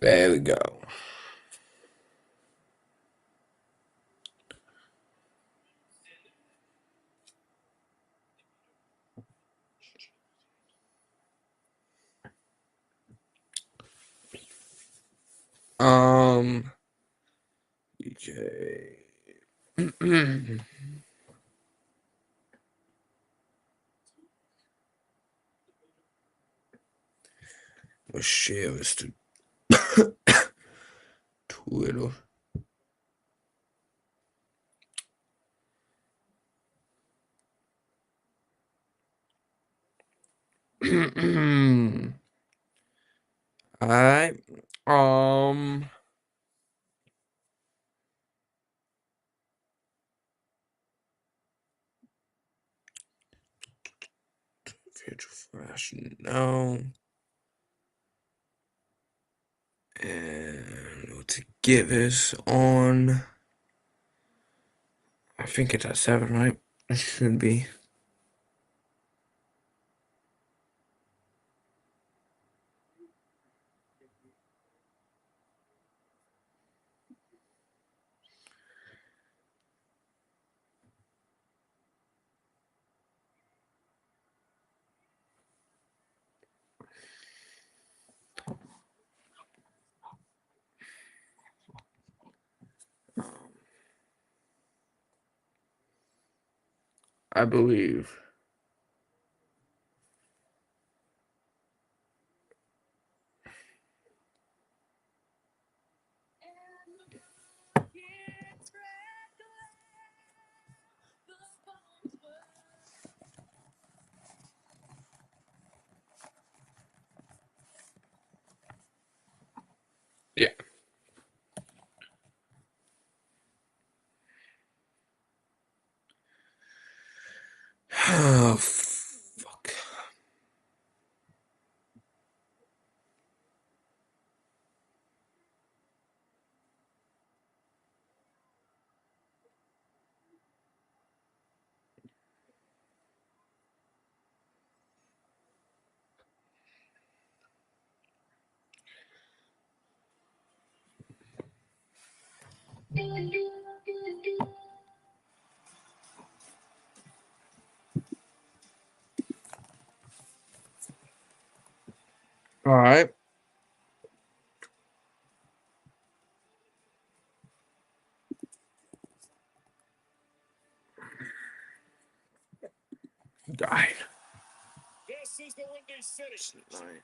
There we go. Okay. We'll share this to Twitter. All right. Virtual Flash, no. And to get this on, I think it's at 7, right? It should be. I believe. Yeah. Oh, fuck. All right. Died. This is the Windy City, Chicago, Illinois,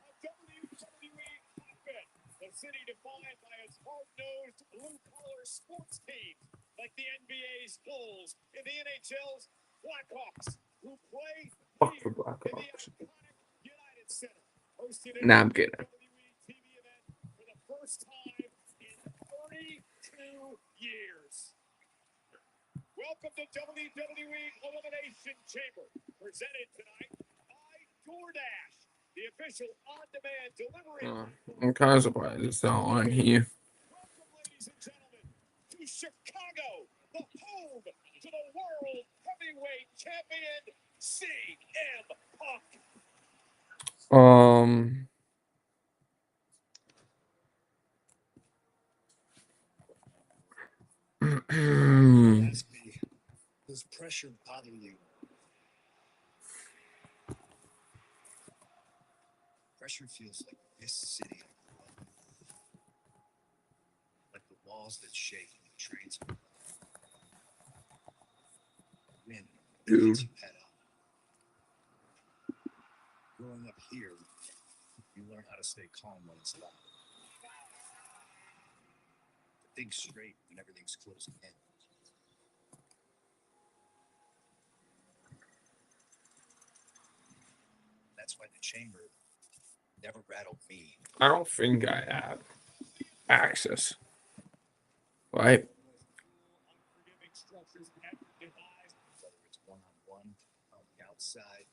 a WWE hotbed. The city defined by its hard-nosed, blue-collar sports teams like the NBA's Bulls and the NHL's Blackhawks, who play Fuck the here in the Blackhawks. iconic United Center, hosting a Nah, I'm kidding. WWE TV event for the first time in 32 years. Welcome to WWE Elimination Chamber, presented tonight by DoorDash, the official on-demand delivery. I'm kind of surprised it's not on here. Welcome, ladies and gentlemen, to Chicago, the home to the World Heavyweight Champion, CM Punk. Ask me, does pressure bother you? Pressure feels like this city, like the walls that shake and the trains. Wind Dude. lets you head up. Growing up here, you learn how to stay calm when it's loud. To think straight when everything's closing in. That's why the chamber never rattled me. I don't think I have access. Right? Unforgiving structures at your demise. Whether it's one-on-one, on the outside,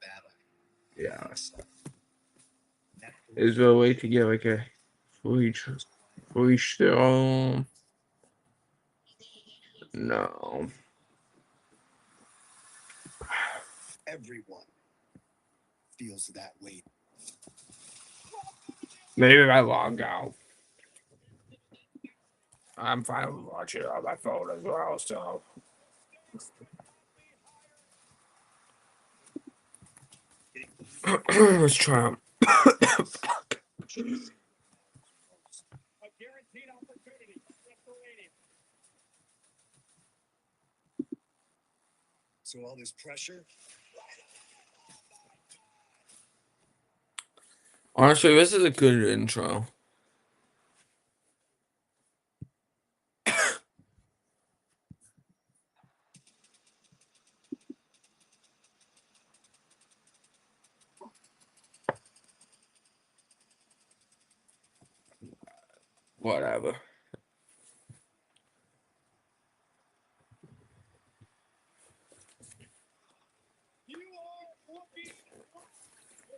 battle. Yeah. That Is there a way to get like a free show? No. everyone feels that weight. Maybe I log out. I'm fine with watching it on my phone as well, so. Let's try 'em. A guaranteed opportunity. WrestleMania. So all this pressure, Honestly, this is a good intro. Whatever. You are looking for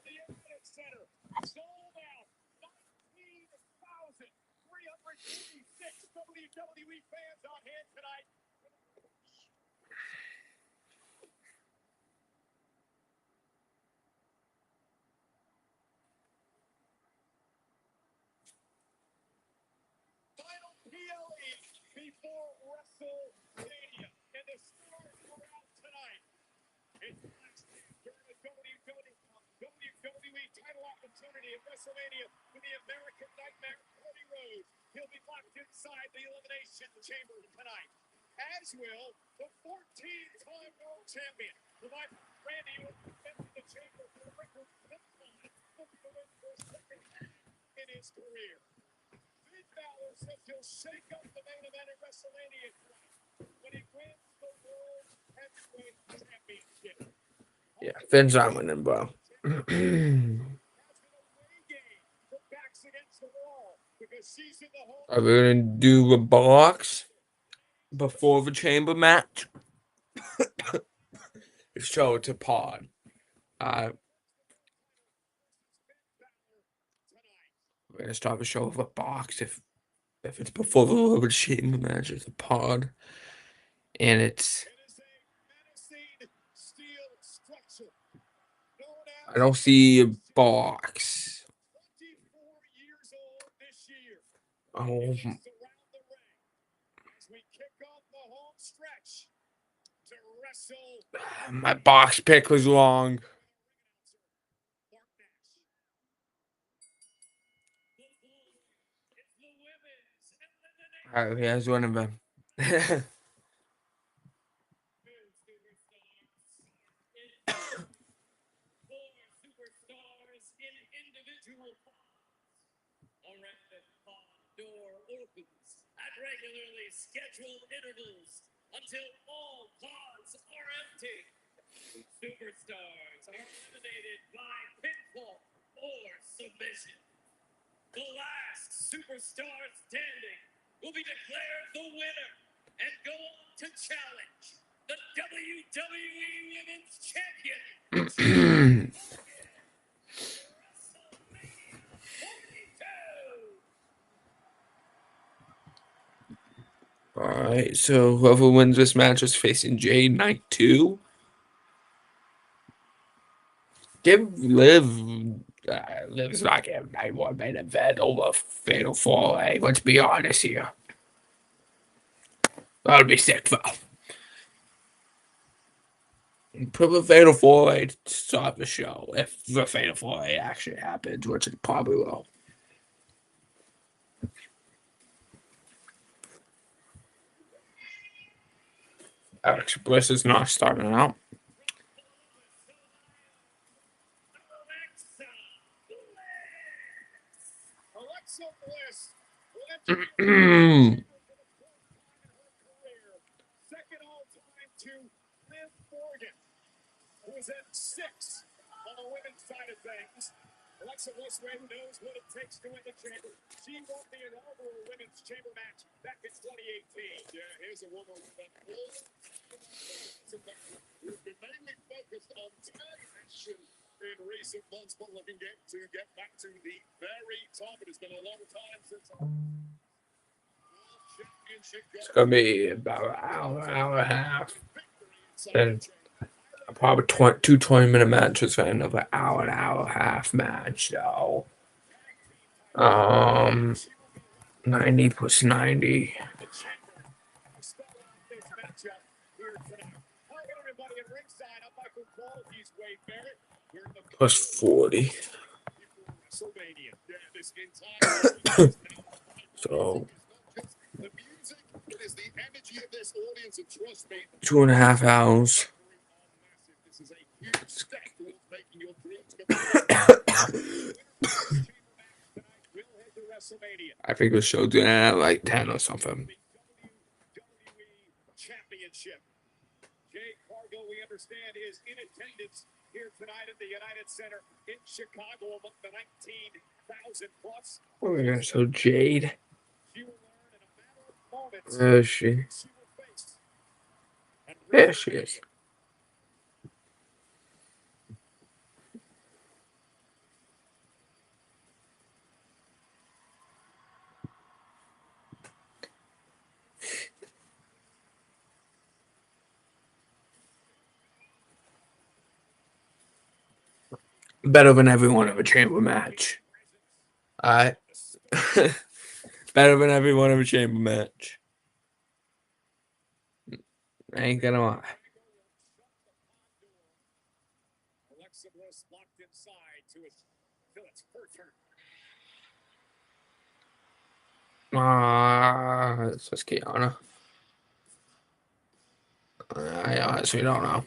the Evidence Center. Sold out. 19,386 WWE fans on hand tonight. Final PLE before WrestleMania. And the stars are out tonight. It's the last chance during the WWE title opportunity at WrestleMania for the American Nightmare, Cody Rhodes. He'll be locked inside the Elimination Chamber tonight, as will the 14-time world champion. Randy Orton entered the chamber for the record looking for his second in his career. Finn Balor says he'll shake up the main event at WrestleMania tonight when he wins the World Heavyweight Championship. Yeah, Finn's not winning, bro. Are we gonna do a box before the chamber match? Show it to Pod. We're gonna start the show with a box if it's before the chamber match. It's a Pod, and it's. I don't see a box. Oh. My box pick was wrong. Alright, here's one of them. At regularly scheduled intervals until all pods are empty. Superstars are eliminated by pinfall or submission. The last superstar standing will be declared the winner and go on to challenge the WWE Women's Champion. Alright, so whoever wins this match is facing Jade Night 2. Give Liv's not getting night 1 main event over Fatal 4-A. Let's be honest here. That would be sick, though. Put the Fatal 4-A to start the show if the Fatal 4-A actually happens, which it probably will. Alex Bliss is not starting out. Second all time to Liv Morgan, who is at 6 on the women's side of things. Alexa Bliss knows what it takes to win the chamber. She won the inaugural women's chamber match back in 2018. Yeah, here's a woman who's been mainly focused on tag action in recent months, but looking to get back to the very top. It has been a long time since our championship. It's gonna be about an hour and a half. And Probably 2 20-minute matches for end of an hour and a half match, though. 90 plus 90. Spell out this matchup here tonight. Hello, everybody at ringside. I'm Michael Cole. He's Wade Barrett. We're in the Plus 40. before WrestleMania. Yeah, this entire So the music, it is the energy of this audience, and trust me, 2.5 hours. this is a huge step towards making your dreams come true. We'll head to WrestleMania. I think the show's gonna have like 10 or something. The WWE Championship. Jay Cargill, we understand, is in attendance here tonight at the United Center in Chicago among the 19,000 plus. We're gonna show Jade. She will learn in a matter of moments Where is she? she will face. And There she is. Better than every one of a chamber match. Alright. Better than every one of a chamber match. I ain't gonna lie. Alexa Bliss locked inside to his till it's her turn. It's just Kiana. I honestly don't know.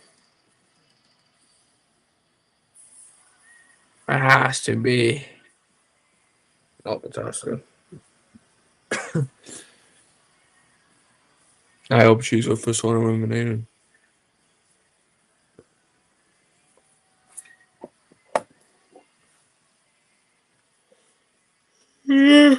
It has to be. Oh, it's Oscar. I hope she's the first one eliminated. Another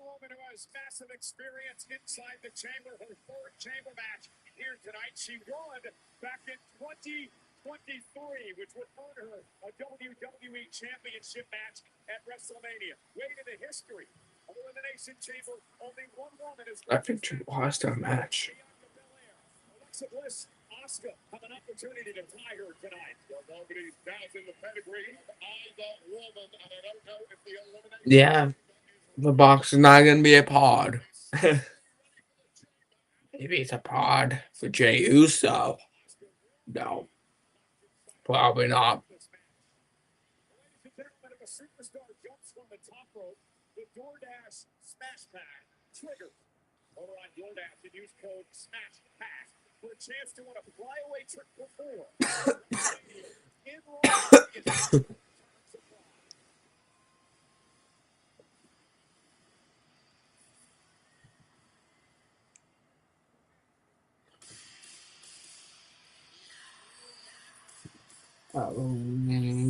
woman who has massive experience inside the chamber, her third chamber match here tonight. She won back in 2023, which would earn her a WWE Championship match at WrestleMania. Way to the history of Elimination Chamber. Only one woman is I think she lost that match. Alexa Bliss, Asuka have an opportunity to tie her tonight. Well, nobody's doubting the pedigree of either woman, and I don't know if the elimination. Yeah, the box is not gonna be a pod. Maybe it's a pod for Jey Uso. No, probably not. Ladies and gentlemen, if a superstar jumps from the top rope, the DoorDash Smash Pad trigger over on DoorDash and use code SMASHPASS for a chance to win a flyaway trip for four. In Las Vegas.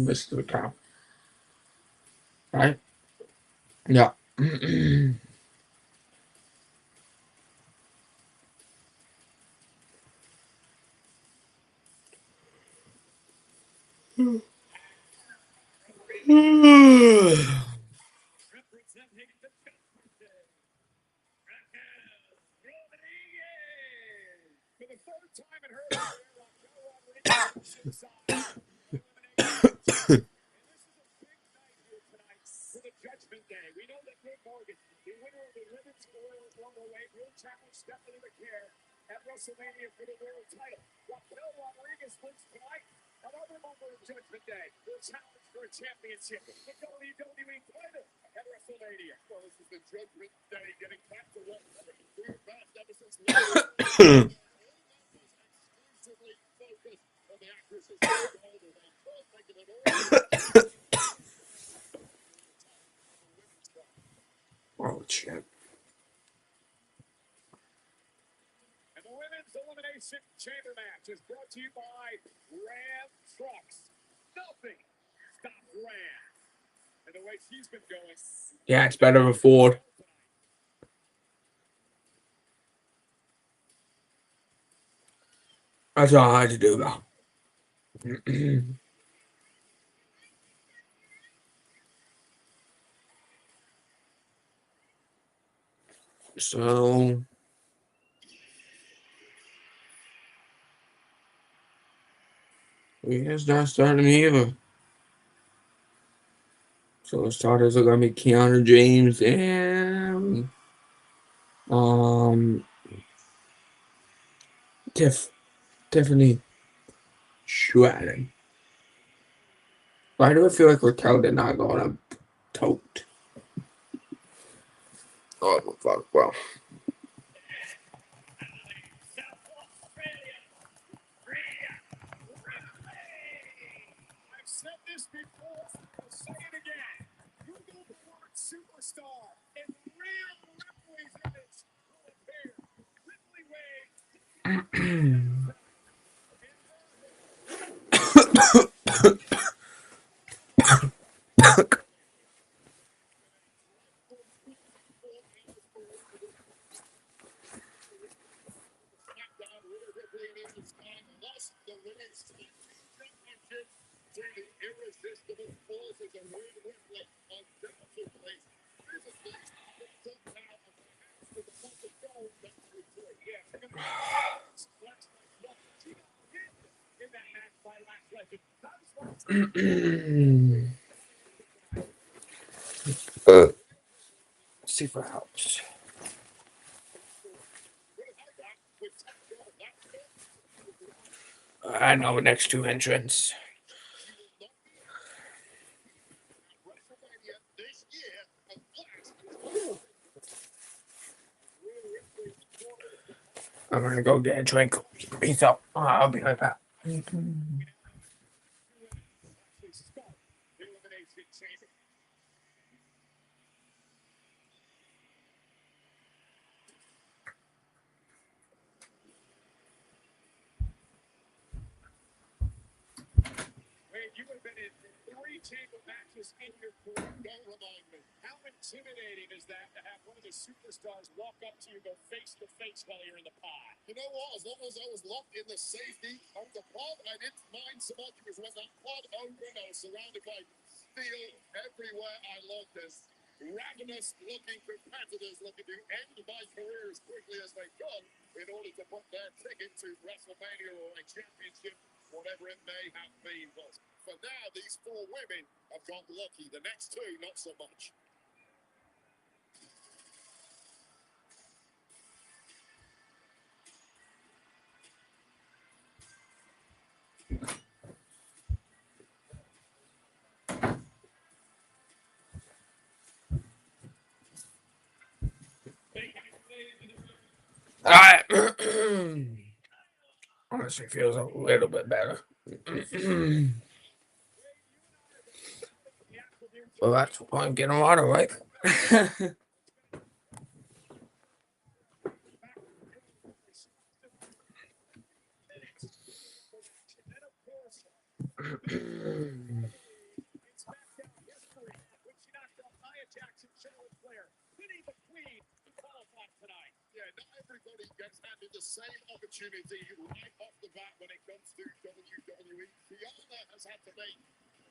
This is the cow. Right? Yeah. Representing the Judgment Day, Raquel Rodriguez. For the third time in her career, Raquel Rodriguez inside elimination. And this is a big night here tonight for the Judgment Day. We know that Liv Morgan, the winner of the Women's Royal Rumble-Weight, will challenge Stephanie McCare at WrestleMania for the world title. Raquel Rodriguez wins tonight. Another member of Judgment Day will challenge for a championship. The WWE title at WrestleMania. Well, this is the Judgment Day getting back to what we're best ever since exclusively focused on the actresses. Oh shit. And the Women's Elimination Chamber match is brought to you by Ram Trucks. Nothing stops Ram. And the way she's been going. Yeah, it's better than Ford. That's all I had to do though. So it's not starting either. So the starters are gonna be Keanu James and um Tiffany Stratton. Why do I feel like Raquel did not go on a tote? Oh fuck! Well, I've said this before, I'll say it again. Google the word superstar, and real Ripley's image will appear. Ripley Wade. To the irresistible forces of Rhea Ripley undoubtedly. This is the top now of perhaps with the month of gold that we play. Yeah, we're going to flex like what? She got pinned in that match by last legend. see for helps. I know next two entrants. I'm gonna go get a drink. Peace out. I'll be right back. Elimination Chamber. Wade, you have been in 3 chamber matches in your career. Don't remind me. How intimidating is that to have one of the superstars walk up to you, go face to face while you're in the pod? You know what? As long as I was locked in the safety of the pod, I didn't mind so much because when that pod opened, I was surrounded by steel everywhere I looked. As ravenous-looking competitors looking to end my career as quickly as they could in order to put their ticket to WrestleMania or a championship, whatever it may have been. But for now, these 4 women have got lucky. The next 2, not so much. Alright. Honestly feels a little bit better. Well, that's why I'm getting water, right? Yeah, not everybody gets handed the same opportunity right off the bat when it comes to WWE. Fiona has had to make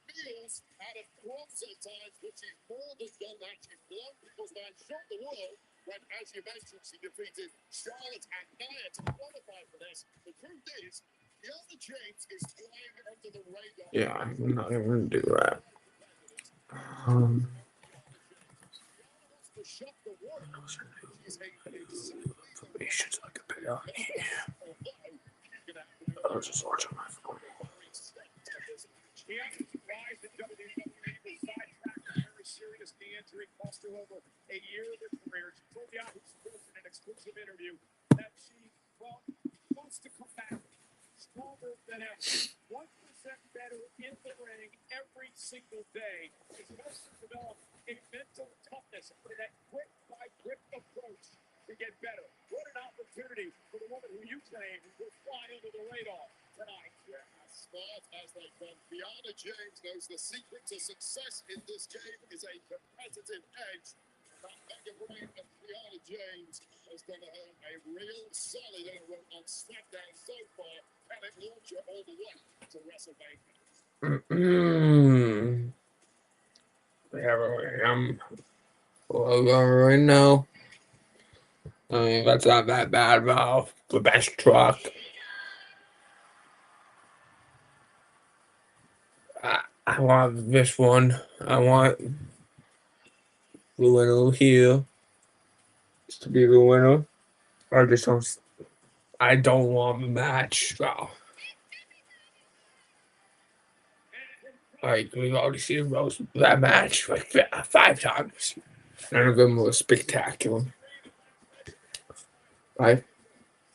meals out of crumbs at times, but she's more than done that. She's blown people's minds, shocked the world when, as you mentioned, she defeated Charlotte and Nia to qualify for this. The truth is, Fiona James is flying under the radar. Yeah, I'm not even gonna do that. Um, To shock the world. She's a information so I can put it on here. I was just watching my phone. She hasn't surprised in WWE besides that very serious knee injury cost her over a year of her career. She told Yahoo Sports in an exclusive interview that she wants to come back stronger than ever. 1% better in the ring every single day. She's supposed to develop a mental toughness for that grip by grip approach to get better. What an opportunity for the woman who you claim will fly under the radar tonight. Yeah, as smart as they come. Fiona James knows the secret to success in this game is a competitive edge. That mega brain of Fiona James has done a real solid run on SmackDown so far. Can it launch her all the way to WrestleMania? Yeah, I'm right now. I mean, that's not that bad, bro. The best truck. I want this one. I want the winner here to be the winner. I just don't. I don't want the match, bro. Like we've already seen that match like 5 times. None of them was spectacular. Right?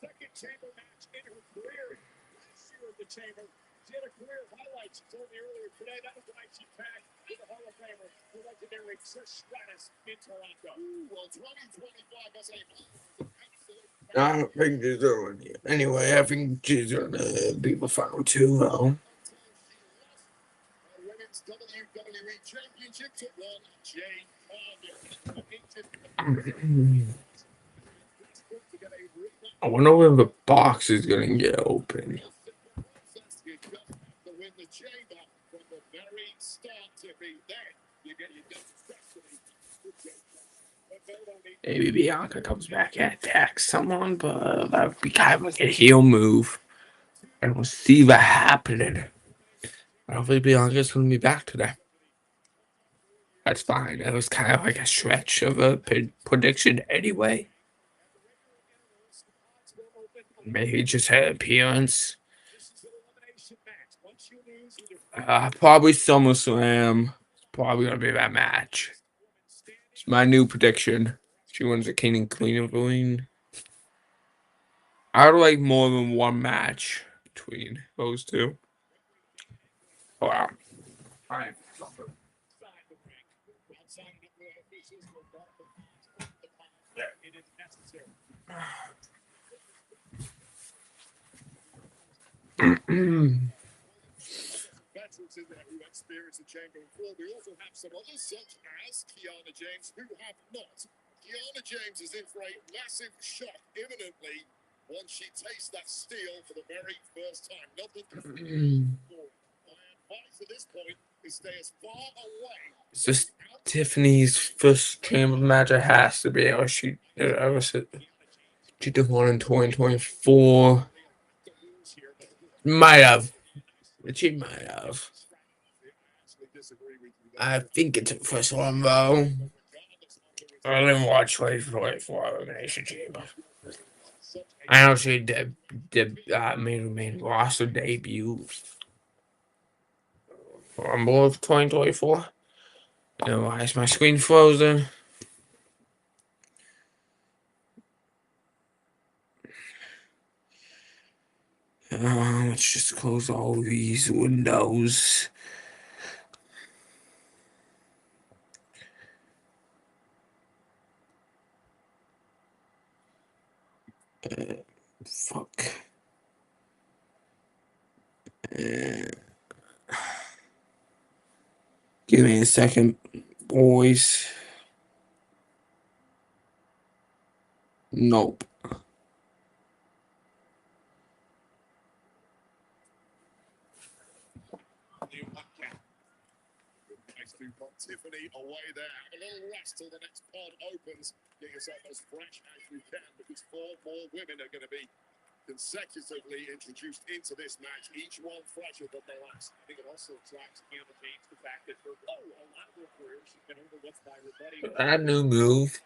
Second chamber match in her career. Last year at the chamber, she had a career of highlights. She told me earlier today that was the night she tagged with the Hall of Famer, the legendary Trish Stratus in Toronto. Well, 2025 as a I don't think she's doing it. Anyway, I think she's gonna be the final two, though. Women's WWE Championship to one Jane I wonder when the box is gonna get open. You just have to win the chamber from the very start to be there. You get destiny. Maybe Bianca comes back and attacks someone, but that would be kind of like a heel move. And we'll see that happening. Hopefully Bianca's gonna be back today. That's fine. It was kind of like a stretch of a prediction anyway. Maybe just her appearance. Probably SummerSlam. Probably gonna be that match. It's my new prediction. She wins the King and Queen of the Ring. I would like more than one match between those two. Wow. Alright. Veterans in there who experienced the chamber before. We also have some others, such as Kiana James, who have not. Kiana James is in for a massive shock imminently once she tastes that steel for the very first time. Nothing before. My advice at this point is stay as far away. It's just Tiffany's first chamber match. It has to be. Or she did one in 2024. Might have. She might have. I think it's the first one, though. I didn't watch 2024 Elimination Chamber. I know she did main roster debut. Rumble of 2024. And why is my screen frozen? Let's just close all these windows. Fuck. Give me a second, boys. Nope. Nice to put Tiffany away there. Have a little rest till the next pod opens. Get yourself as fresh as you can because 4 more women are going to be consecutively introduced into this match, each one fresher than the last. I think it also attracts Kiana James the fact that for a lot of her career she's been overlooked by her buddy. That new move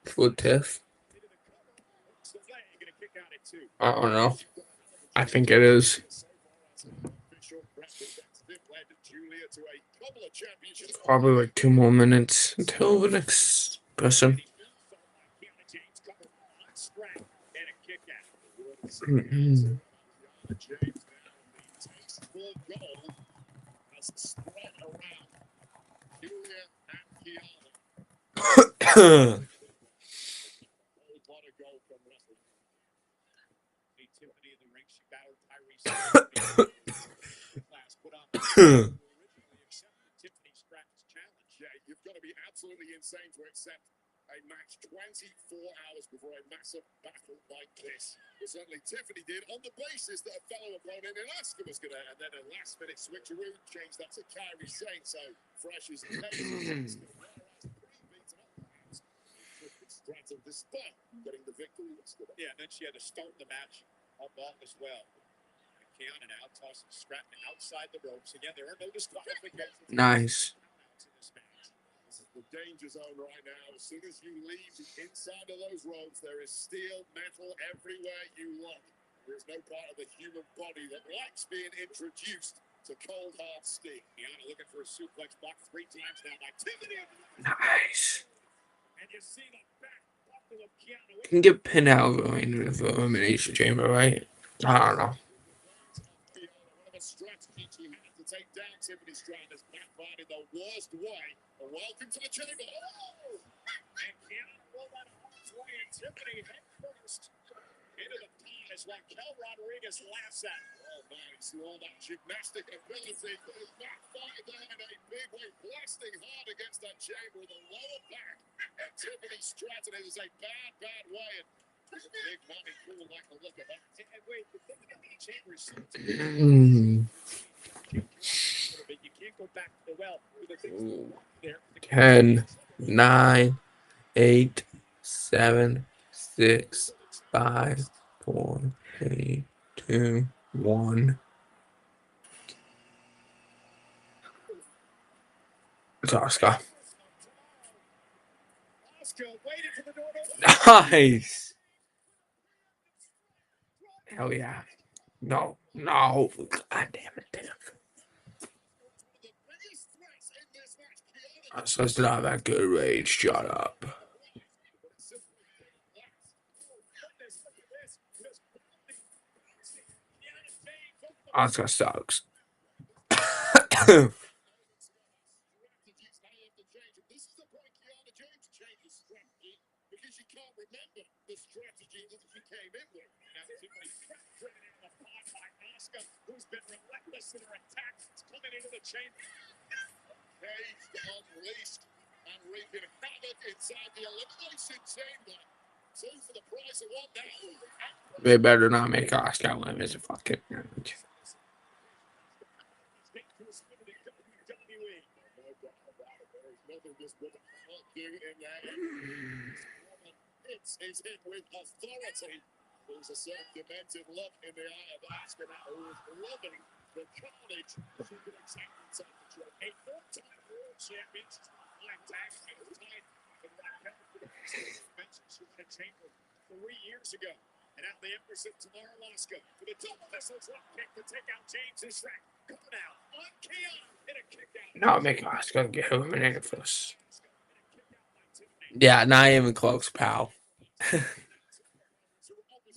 for Tiff. I don't know. I think it is. Probably like 2 more minutes until the next person. You've got to be absolutely insane to accept a match 24 hours before a massive battle like this. Well, certainly Tiffany did on the basis that a fellow opponent in Asuka was going to, and then a last-minute switcheroo changed that to Kairi Sane. So fresh as Stratton, despite getting the victory yesterday. Yeah, and then she had to start the match on ball as well. Kiana now tossing Stratton outside the ropes. Again, there are no disqualifications. Nice. This is the danger zone right now. As soon as you leave the inside of those ropes, there is steel, metal everywhere you look. There is no part of the human body that likes being introduced to cold hard steel. Kiana looking for a suplex block 3 times now. Activity. Nice. And you see the back buckle of Kiana. Can get pinned out going to the Elimination Chamber, right? I don't know. Whatever strategy she had to take down Tiffany Stratton has backfired in the worst way. But welcome to the chamber. Oh! And Kiana rolled out of harm's way, and Tiffany head first into the pond is what Kel Rodriguez laughs at. Oh, man, you see all that gymnastic ability. It backfired there in a big way, blasting hard against that chamber with the lower back. And Tiffany Stratton, it is a bad, bad way. And big money cool like the look of that. And wait, the thing about the chamber is you can't go back to the well. The things there. 10, 9, 8, 7, 6, 5, 4, 3, 2, 1. It's Oscar. Nice. Hell yeah. No. God damn it. Oscar's not that good, Rage. Shut up. Oscar sucks. This is the point Kiana James changes strategy because she can't remember the strategy that she came in with. Now, Tiffany driven in the pod by Asuka, who's been relentless in her attacks. It's coming into the chamber. Caged, unleashed, and wreaking havoc inside the Elimination Chamber. 2 for the price of 1 now. They better not make Oscar win as a fucking. He's hit with authority. There's a certain demented look in the eye of Asuka now, who is loving the carnage she could exact inside the show. A 4-time world champion, 5 tags and tied for that mentioned she was in chamber 3 years ago. And now the Empress of Tomorrow, Asuka, for the double missile drop kick to take out James and Shrek. Coming out on Kiana in a kick out. Not make Oscar get eliminated first. Yeah, not even close, pal.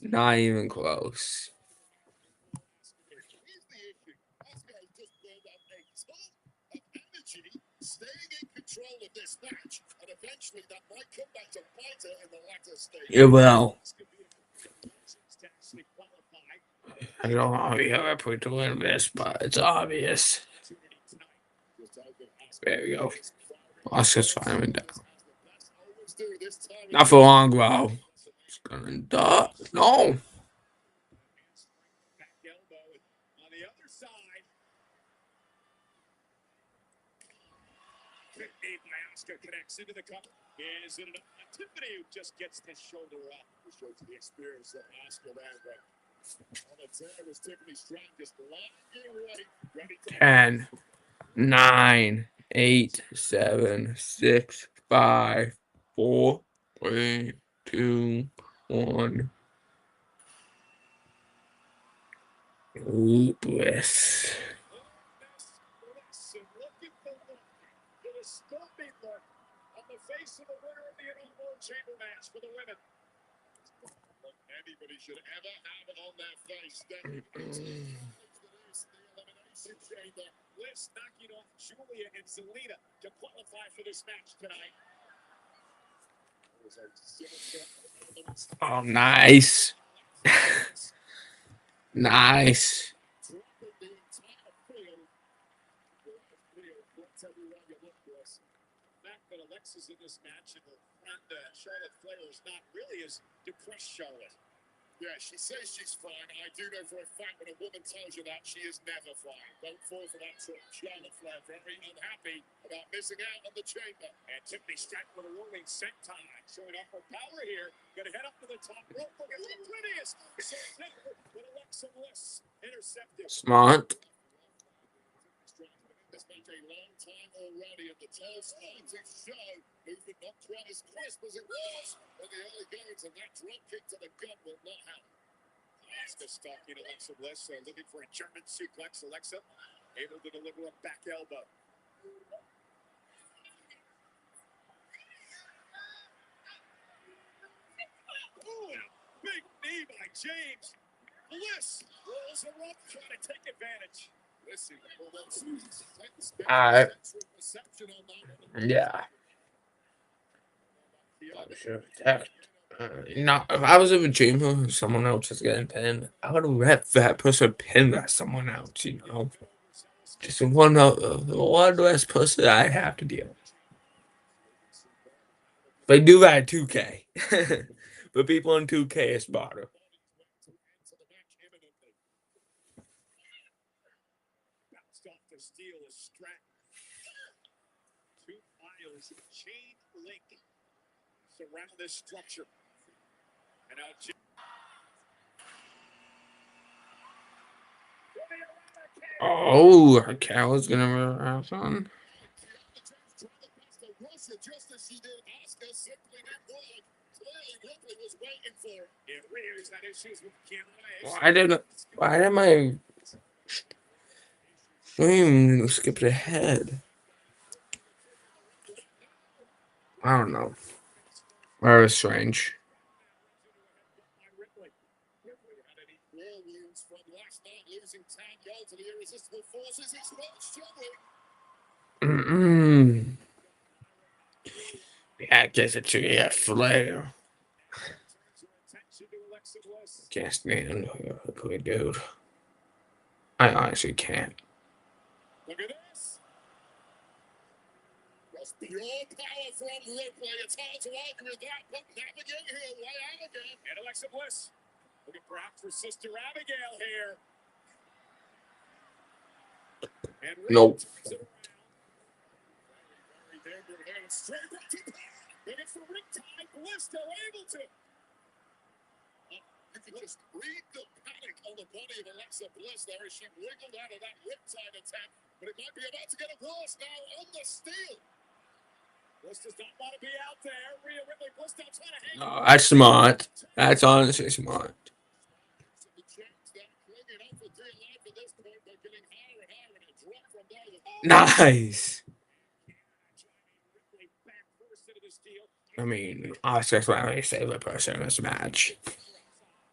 Not even close. Staying in control of this match, and eventually that might come back to bite her in the latter stage. It will. I don't know if you ever put to win this, but it's obvious. There we go. Oscar's finally down. Not for long, bro. It's gonna die. No. On the other side. Made by Asuka connects into the cup. Is it enough? Tiffany who just gets the shoulder up. It shows the experience of Asuka there, but on the turn was Tiffany Stratton just lying away, ready to 10, 9, 8, 7, 6, 5, 4, 3, 2, 1. Oopless. Stumpy look on the face of the winner of the inaugural chamber match for the women. Anybody should ever have on their face. The elimination chamber. Liz knocking off Julia and Zelina to qualify for this match tonight. Oh, nice. Nice. The fact that Alexa's in this match and her friend Charlotte Flair is not really as depressed Charlotte. Yeah, she says she's fine. I do know for a fact when a woman tells you that, she is never fine. Don't fall for that trick. Charlotte Flair very unhappy about missing out on the chamber. And Tiffany Stratton with a rolling senton, showing off her power here. Gonna head up to the top rope. Look at the prettiest. With Alexa Bliss intercepted. Smart. This match a long time already, and the tall starting to show movement not quite as crisp as it was in the early goings, and that drop kick to the gut will not help. Asuka stalking Alexa Bliss, looking for a German suplex. Alexa able to deliver a back elbow. Oh, and a big knee by James. Bliss rolls her up, trying to take advantage. Listen, Alright. Yeah. I should have attacked. No, if I was in a chamber and someone else is getting pinned, I would have let that person pin that someone else, you know. Just one less person I have to deal with. They do that in 2K. But people in 2K is smarter. Bounced off the steel is Stratton. Two piles of chain link surround this structure. And now Oh, her cow is gonna run around on. just as she did, Asuka simply didn't work. Clearly, Ripley was waiting for it. Yeah, Rhea's had issues with Canada. Why did my stream skip ahead? I don't know. Very strange. War wounds from last night, losing Tango to the irresistible forces. It's not struggling. Yeah, I guess it should be a flare. Can't stand her, poor dude. I honestly can't. Look at this. That's pure power from Ripley. It's hard to argue with that, but navigate here way out again. And Alexa Bliss. Looking perhaps for Sister Abigail here. And Nope. straight back to and it's the riptide. Bliss, they're able to. You can just read the panic on the body of Alexa Bliss there as she wriggled out of that riptide attack, but it might be about to get across now on the steel. Bliss does not want to be out there. Rhea Ripley, Bliss down trying to hang. No, that's smart. That's honestly smart. Nice. I mean, Oscar's my favorite person in this match.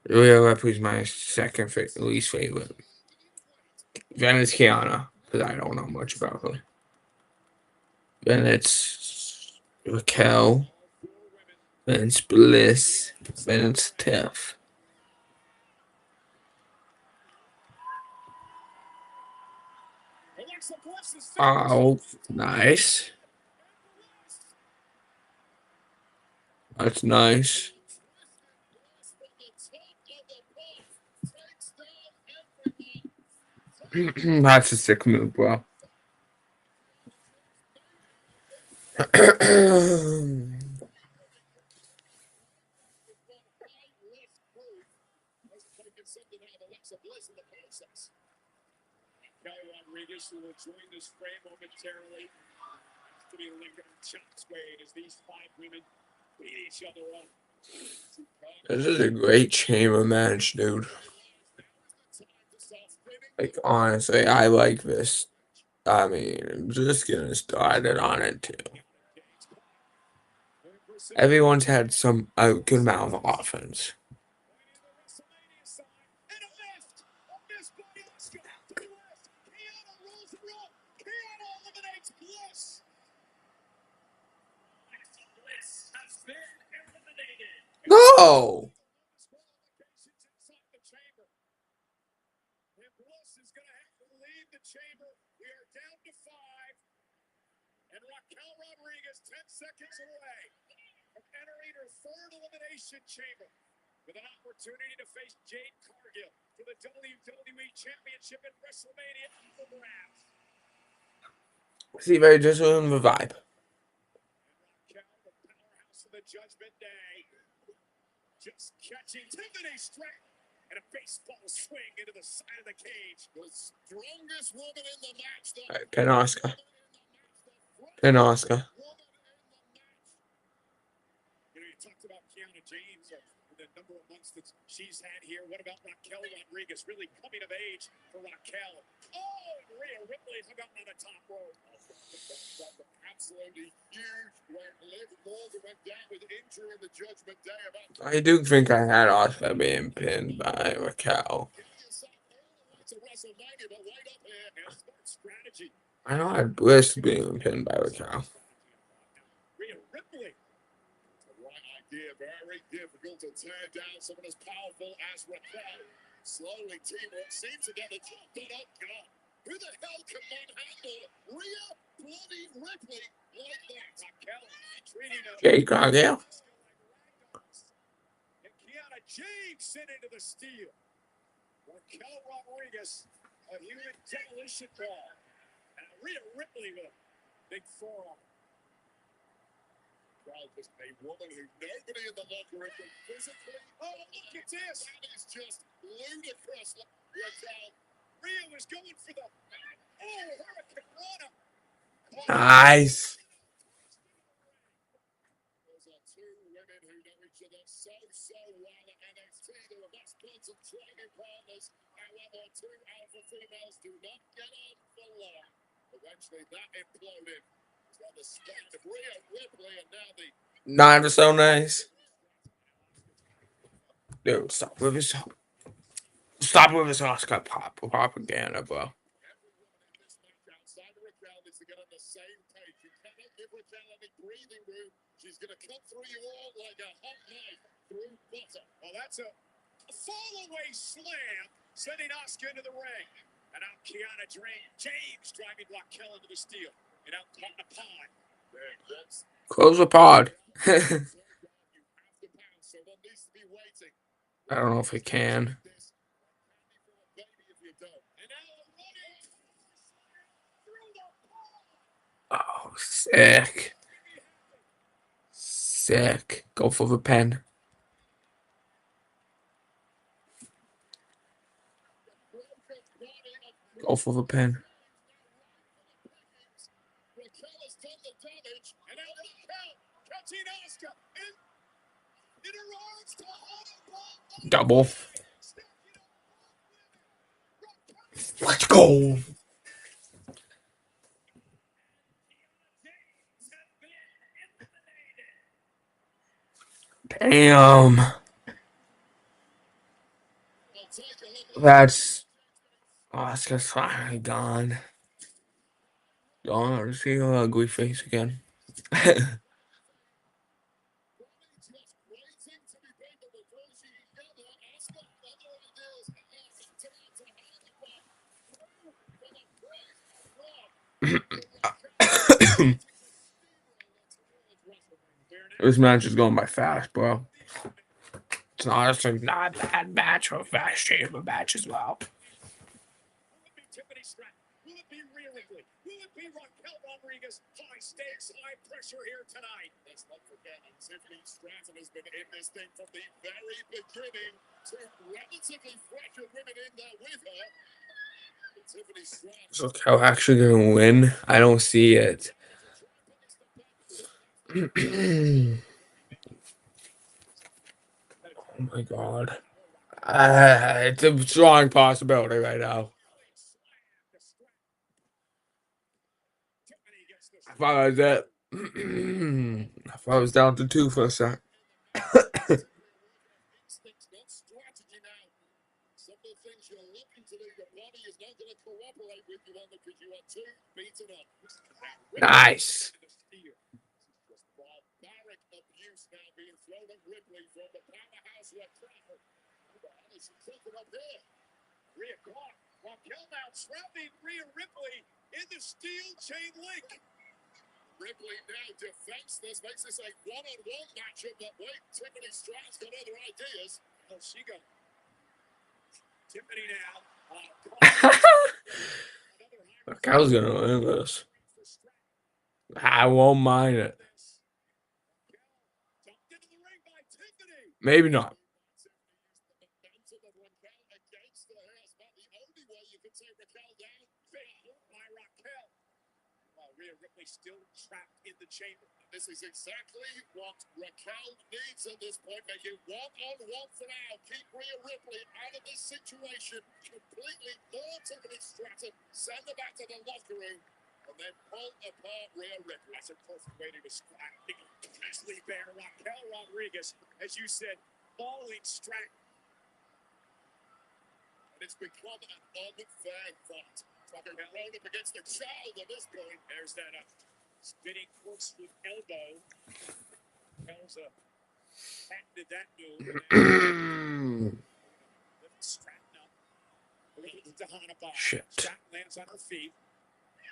Rhea Ripley's my second least favorite. Then it's Kiana, because I don't know much about her. Then it's Raquel. Then it's Bliss. Then it's Tiff. Oh, nice. That's nice. That's a sick move, bro. Kelly Rodriguez, who will join this frame momentarily, to be linking chops weight as these five women beat each other up. This is a great chamber match, dude. Like, honestly, I like this. I mean, I'm just getting started on it, too. Everyone's had some good amount of offense. No! Bliss is going to have to leave the chamber. We are down to 5. And Raquel Rodriguez 10 seconds away from entering her third elimination chamber. with an opportunity to face Jade Cargill for the WWE Championship at WrestleMania up for grabs. See, very just on the vibe. And Raquel, the powerhouse of the Judgment Day, just catching Tiffany Stratton and a baseball swing into the side of the cage. The strongest woman in the match. Pin Oscar. Pin Oscar. You know, you talked about Kiana James and the number of months that she's had here. What about Raquel Rodriguez? Really coming of age for Raquel. Oh, and Rhea Ripley hung out on the top rope. Absolutely huge when Liv Morgan went down with injury in the Judgment Day. I do think I had Oscar being pinned by Raquel. To WrestleMania, but right up here. And smart strategy. I know I had Bliss being pinned by Raquel. Rhea Ripley. The right idea, very difficult to tear down someone as powerful as Raquel. Slowly, teamwork seems to get the job done. Oh, God. Who the hell can one handle Rhea bloody Ripley like that? Raquel treating her. Jade Cargill. And Kiana James sent into the steel. Raquel Rodriguez, a human demolition ball. And Rhea Ripley with a big forearm. Well, just a woman who nobody in the locker room can physically. Oh, look at this. That is just ludicrous. Raquel. Rhea was going for the Hurricane Rana. Nice. Those are two women who know each other so well at NXT. They're the best buds and training partners. However, two alpha females do not get on for long. Eventually, that imploded. It's got the spark of Rhea Ripley, and now the Not so nice. Dude, stop with his Oscar propaganda, bro. every woman in this match outside of Raquel needs to get on the same page. You cannot give Raquel any breathing room. She's going to cut through you all like a hot knife through butter. Well, that's a fall-away slam, sending Asuka into the ring. And now Kiana James driving Raquel into the steel. And out caught in a pod. There, that's Close the pod. so bad. You have to pounce. Someone needs to be waiting. I don't know if it can. This candy for a baby if you don't. And now a running Through the pod. Oh, sick. Sick. Go for the pen. broken body of Go for the pen. Raquel has done the damage. And now Raquel catching Asuka in her arms to hold her ball. Double. Stacking up both women. Raquel Let's go. James has been eliminated. Damn. will take a look. That's Oscar's finally gone. Don't ever see her ugly face again. Just waiting to be big, but before she can get there, Asuka and other ideas to hand it back. For the praise of This match is going by fast, bro. It's honestly not a bad match or a fast chamber match as well. Will it be Tiffany Stratton? Will it be Rhea Ripley? Will it be Raquel Rodriguez? High stakes, high pressure here tonight. Let's not forget that Tiffany Stratton has been in this thing from the very beginning. Two relatively fragile women in there with her. But Tiffany Stratton. So Cal actually gonna win? I don't see it. Oh my god. It's a strong possibility right now. Tiffany gets this. I thought I was it. I thought I was down to 2 for a sec. Instincts, not strategy now. Some of the things you're looking to do, your body is not going to cooperate with you on because you are too beaten up. Nice. Just barbaric abuse now being thrown at Ripley from the powerhouse Raquel. Who the hell is she taking up here? Rhea caught. Raquel now trapping Rhea Ripley in the steel chain link. Ripley now defenseless, makes this a one-on-one matchup, but wait, Tiffany Stratton's got other ideas. How's she going? Tiffany now. Raquel's gonna win this. I won't mind it. Maybe not. Rhea Ripley still trapped in the chamber. This is exactly what Raquel needs at this point. Make it one-on-one for now. Keep Rhea Ripley out of this situation. Completely more Tiffany Stratton. Send her back to the locker room. And then pull apart Rhea Ripley. That's a perfect way to describe it. Grizzly Bear Raquel Rodriguez, as you said, falling Stratton. And it's become an unfair fight. Tucker thrown up against the child at this point. There's that spinning corkscrew elbow. Raquel's patented that move. Stratton up. To Hannibal. Shit. Stratton lands on her feet.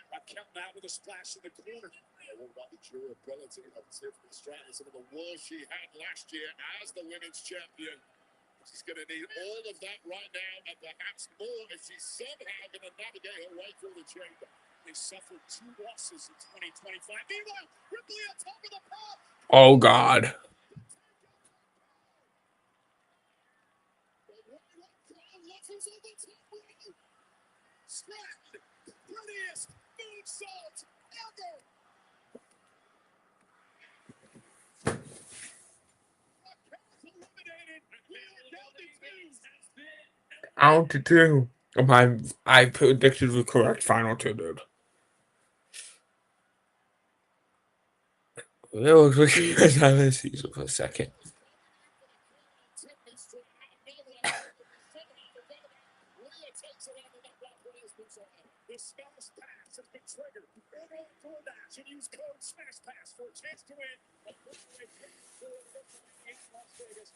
Raquel now with a splash in the corner. What about the durability of Tiffany Stratton? Some of the wars she had last year as the women's champion. She's going to need all of that right now and perhaps more if she's somehow going to navigate her way through the chamber. They suffered 2 losses in 2025. Meanwhile, Ripley on top of the pop. Oh, God. Stratton, prettiest moonsault ever. Down to 2. I predicted the correct final 2, dude. It looks like you guys have a season for a second. The Smash Pass has been triggered. Order on DoorDash and use code SMASHPASS for a chance to win a in Las Vegas.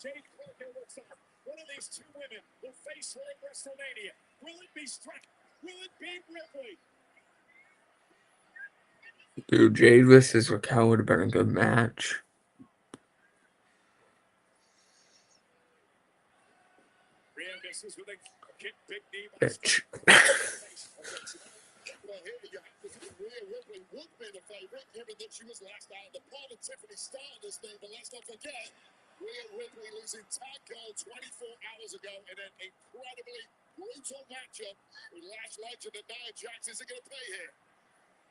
Jade Cargill looks up. One of these 2 women will face her at WrestleMania. Will it be Stratton? Will it be Ripley? Dude, Jade versus Raquel would have been a good match. Rhea misses with a kick, big knee. Bitch. Well, here you have to see Rhea Ripley would be the favorite, given that she was last out of the pot and Tiffany started this thing. But let's not forget, Rhea Ripley losing tag gold 24 hours ago in an incredibly brutal matchup with Lash legend and Nia Jax. Is it going to pay here?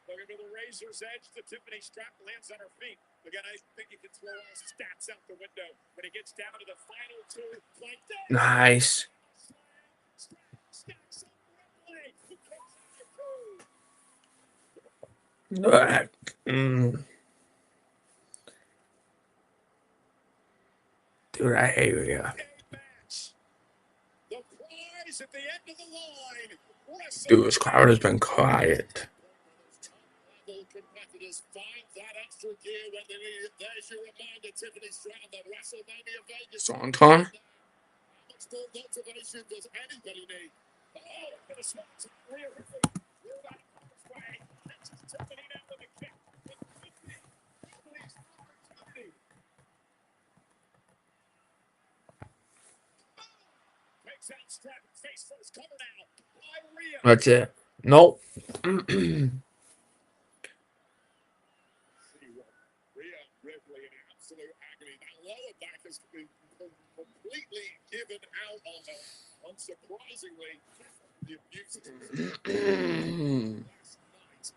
Looking for the razor's edge. The Tiffany Stratton lands on her feet. Again, I think you can throw all stats out the window when it gets down to the final 2. Like that. Nice. Stacks up Ripley. He kicks out Dude, I hate Rhea. The prize at the end of the line. Dude, this crowd has been quiet. Competitors find that extra gear when they need it. There's your reminder, Tiffany Stratton, that WrestleMania Vegas. Swanton? How much more motivation does anybody need? Oh, for the smart Rhea Ripley. Through that way. That's Tiffany now with a kick. Ripley's opportunity. Takes out Stratton. Face first cover now. By Rhea. That's it. Nope. Rhea Ripley in absolute agony. That lower back has been completely given out on her. Unsurprisingly, the abuse last night.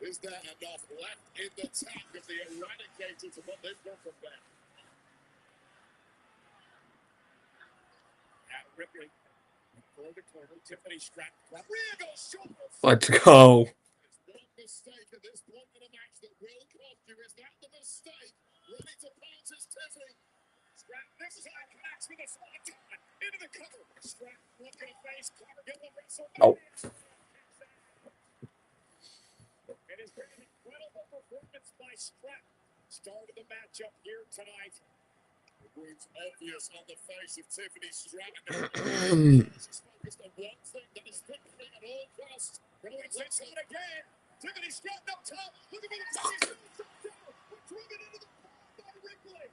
Is there enough left in the tank of the Eradicator to put this one from back? Now Ripley. For the corner, Tiffany Stratton. Rhea goes shoulder. Let's go. One mistake at this point in a match that will cost you. Is that the mistake? Ready to pounce is Tiffany. Stratton, this is how it connects with a swanton. Into the cover. Stratton looking to face Cargill and WrestleMania. Oh. It has been an incredible performance by Stratton. Started the matchup here tonight. The wound's obvious on the face of Tiffany Stratton. She's focused on one thing, that is victory at all costs. Rolling takes it again. Tiffany Stratton up top. Looking for the face. We're driven into the pond by Ripley.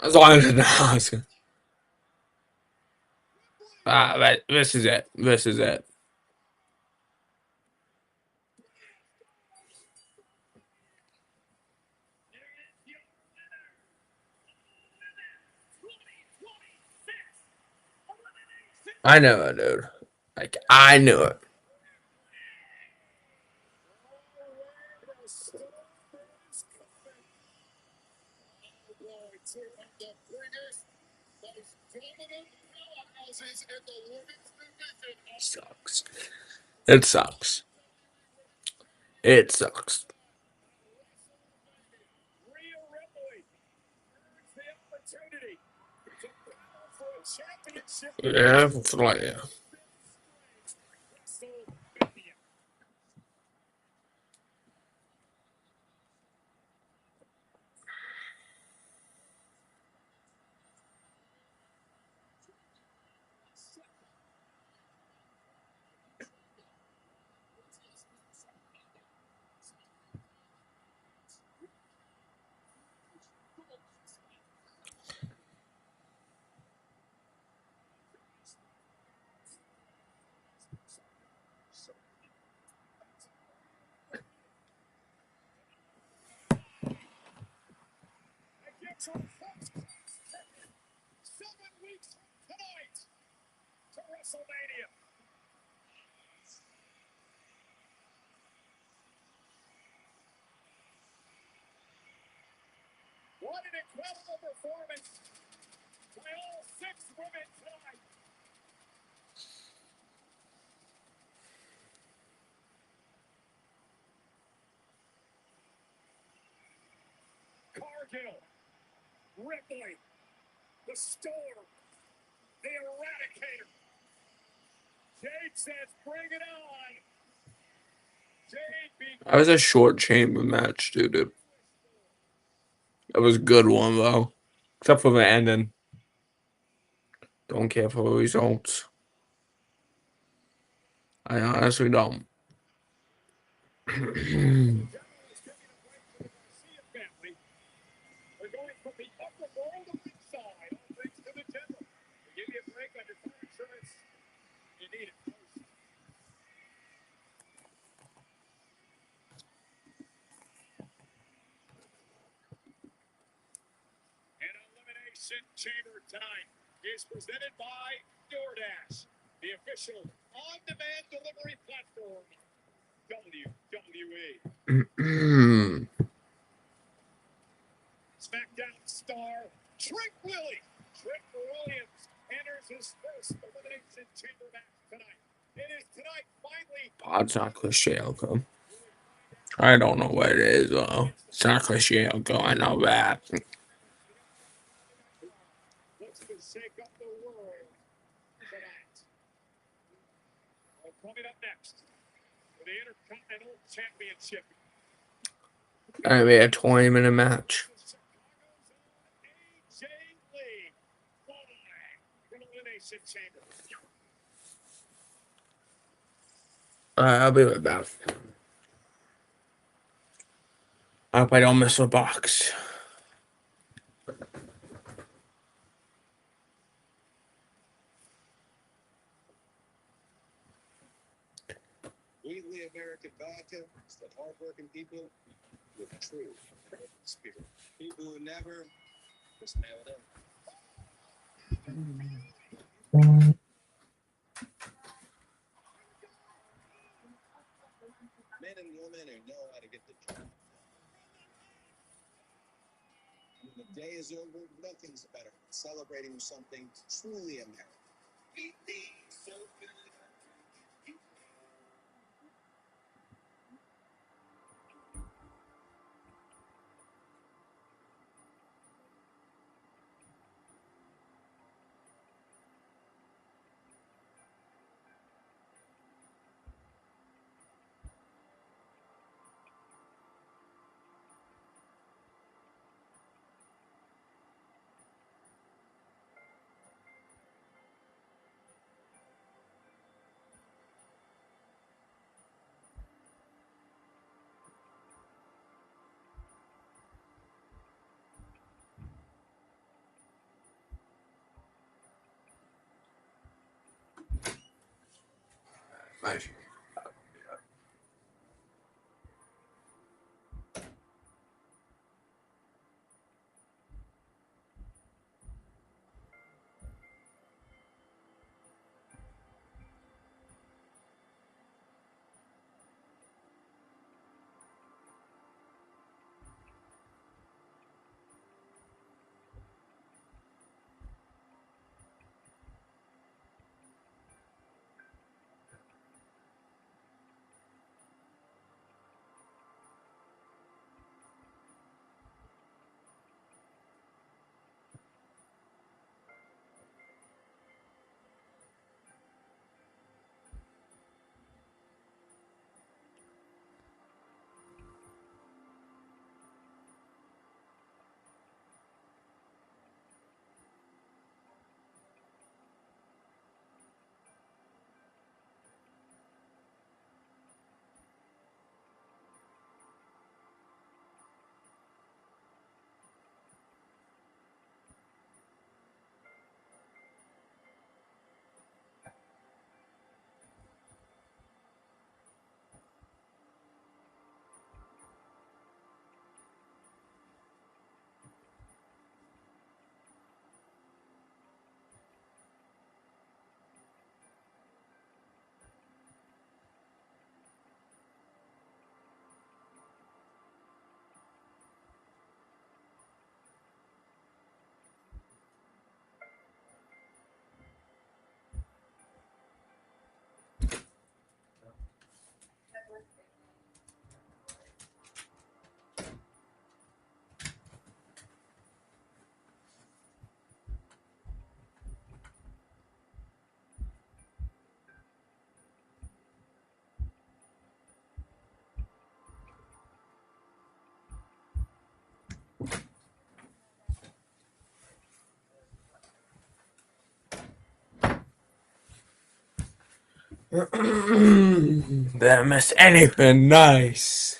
As long as it's not. But this is it. This is it. I know it, dude. Like, I knew it. Sucks. It sucks. It sucks. Rhea Ripley earns the opportunity to battle for a championship. Yeah, it's like, yeah. WrestleMania. And gets her first 7 weeks from tonight to WrestleMania. What an incredible performance by all 6 women tonight. Cargill, Ripley, the Storm, the Eradicator. Jade says, bring it on. Jade beat That was a short chamber match, dude. That was a good one, though. Except for the ending. Don't care for the results. I honestly don't. family. We're going from the upper world to inside, all thanks to the general. We give you a break on your car insurance. You need it most. And Elimination Chamber time is presented by DoorDash, the official on-demand delivery platform. WWE. SmackDown star Trick Willie. Trick Williams enters his first Elimination Chamber match tonight. It is tonight finally. Pod's not cliche, okay? I don't know what it is, though. It's not cliche, okay? I know that. Looks to shake up the world tonight. Well, coming up next for the Intercontinental Championship. That'd be a 20-minute match. AJ Lee, live from Elimination Chamber. I'll be right back. I hope I don't miss a box. Wheatley American Vodka is the hardworking people with true spirit. People who never just nail it in. Men and women who know how to get the job done. When the day is over, nothing's better than celebrating something truly American. So good. I didn't miss anything nice.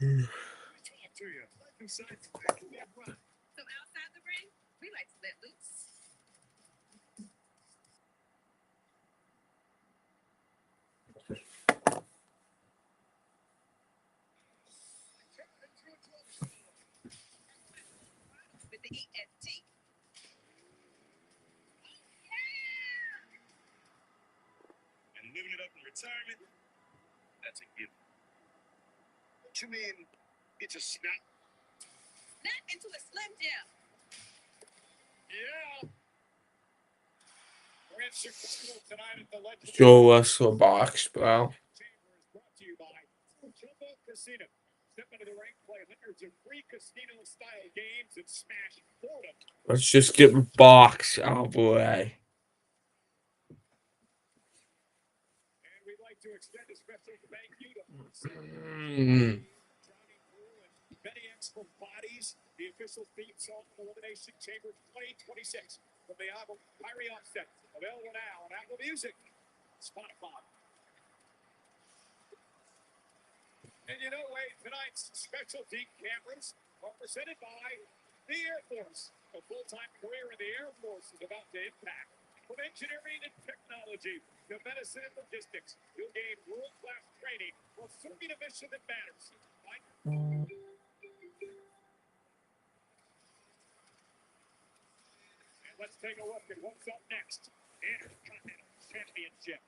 To you. Inside the ring can be a run. So outside the ring, we like to let loose. With the EST. And living it up in retirement, that's a gift. What you mean it's a snap? Not into a Slim Jim. Yeah. We're in Chicago tonight at the legendary Show us a box, bro. Chamber is brought to you by Jumbo Casino. Step into the ring, play hundreds of free casino-style games, and smash boredom. Let's just get a box out of the way. And we'd like to extend a special thank you to Mm. Drowning Pool and Betty X from Bodies, the official theme song of Elimination Chamber 2026 from the album Kyrie Offset, available now on Apple Music, Spotify. And you know, Wade, tonight's special deep cameras are presented by the Air Force. A full-time career in the Air Force is about to impact. From engineering and technology to medicine and logistics, you'll gain world-class training while serving a mission that matters. And let's take a look at what's up next. Intercontinental Championship.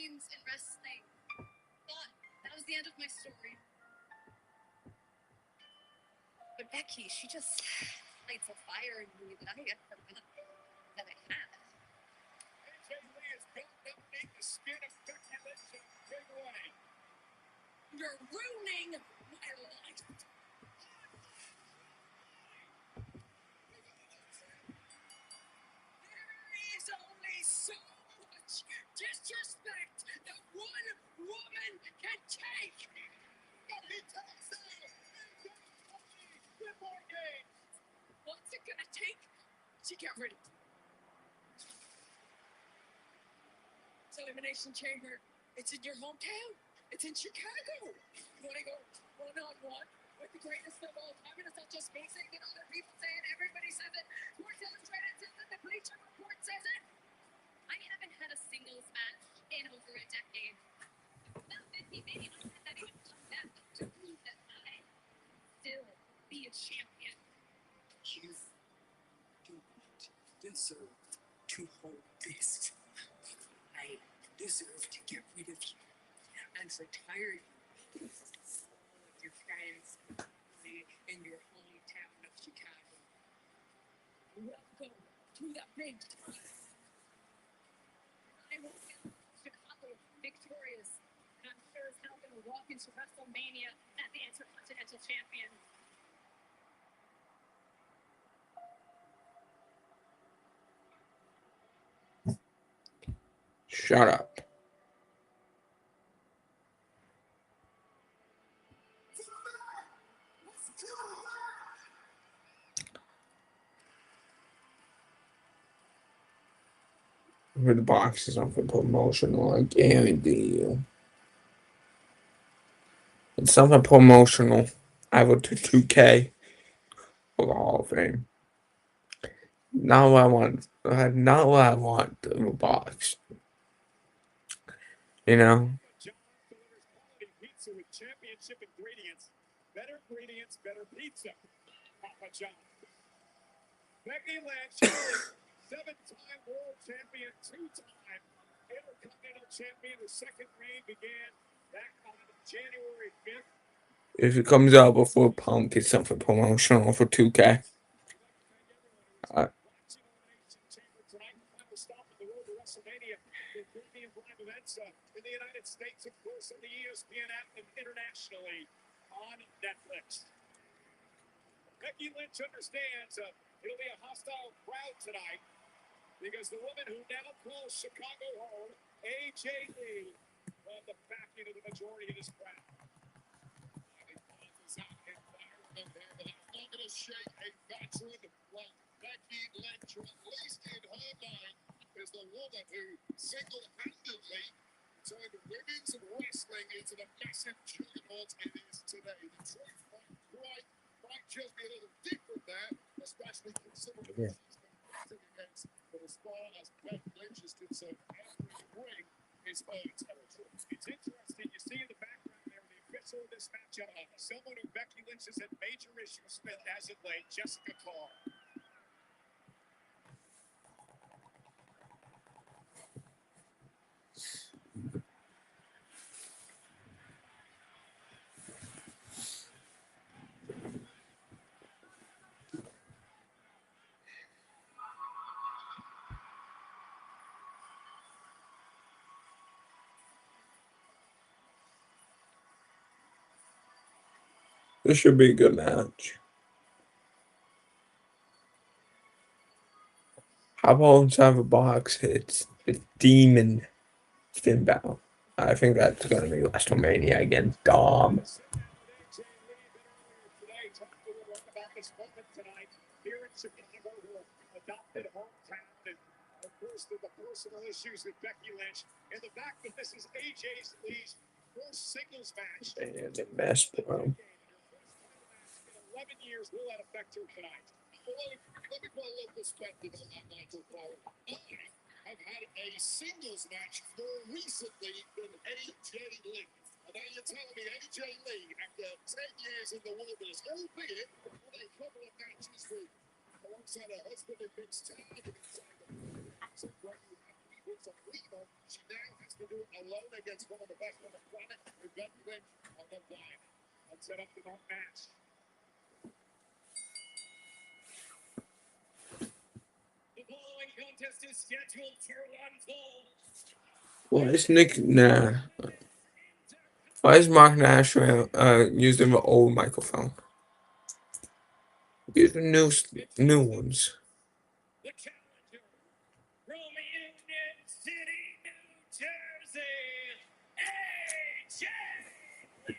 dreams in wrestling. Thought that was the end of my story. But Becky, she just lights a fire in me that I had forgotten that I had. AJ Lee is built underneath the skin of Becky Lynch in a big way. You're ruining my life. There is only so much disrespect that one woman can take. But he takes it. AJ Lee, 10 more games. What's it gonna take to get rid of you? It's Elimination Chamber. It's in your hometown. It's in Chicago. You want to go one-on-one with the greatest of all time? And it's not just me saying it, other people say it, everybody says it. Sports Illustrated says it, the Bleacher Report says it. I haven't had a singles match in over a decade. Not 50, maybe not even come back to prove that I still be a champion. You do not deserve to hold this. I deserve to get rid of you and retire you with your friends in your hometown of Chicago. Welcome to the big time. I will get Chicago victorious. And I'm sure as hell going to walk into WrestleMania as the Intercontinental Champion. Shut up. The box is something promotional, I guarantee you. It's something promotional. I would do 2K for the Hall of Fame. Not what I want. Not what I want the box. You know? John delivers quality pizza with championship ingredients. Better ingredients, better pizza. Papa John. Becky Lynch, 7-time world champion, 2-time Intercontinental champion. Her second reign began back on January 5th. If it comes out before Punk, it's something promotional for 2K. Watching Elimination Chamber tonight, the final stop on the road to WrestleMania with premium live events in the United States, of course, on the ESPN app and internationally on Netflix. Becky Lynch understands it'll be a hostile crowd tonight because the woman who now calls Chicago home, AJ Lee, won the backing of the majority of this crowd. Is out environment there, but it's not going to shake a veteran like Becky Lynch, who at least in her mind is the woman who single-handedly turned women's wrestling into the massive juggernaut it is today. The truth might just be a little different there, especially considering she's competing against. But as far as Becky Lynch is concerned, every ring is her territory. It's interesting. You see in the background there, the official of this matchup, someone who Becky Lynch has had major issues with as of late, Jessica Carr. This should be a good match. How about let's have a box hits the Demon Finn Balor? I think that's gonna be WrestleMania against Dom. AJ Lee a bit earlier today talked to her about this moment tonight here in Chicago, her adopted hometown, and of course the personal issues with Becky Lynch, and the fact that this is AJ Lee's first singles match. And the best, bro. In 11 years, will that affect her tonight? Well, let me put a little perspective on that, Michael Cole. I have had a singles match more recently than AJ Lee. And now you're telling me AJ Lee, after 10 years in the wilderness, albeit a couple of matches with alongside her husband in Vince Town, alongside the great puts a lead on. She now has to do it alone against one of the best on the planet, with Becky Lynch on the line. Let's set up the match. The following contest is scheduled for one fall. Why is Nick? Nah. Why is Mark Nash using the old microphone? Use the new ones. The challenger from Union City, New Jersey, AJ.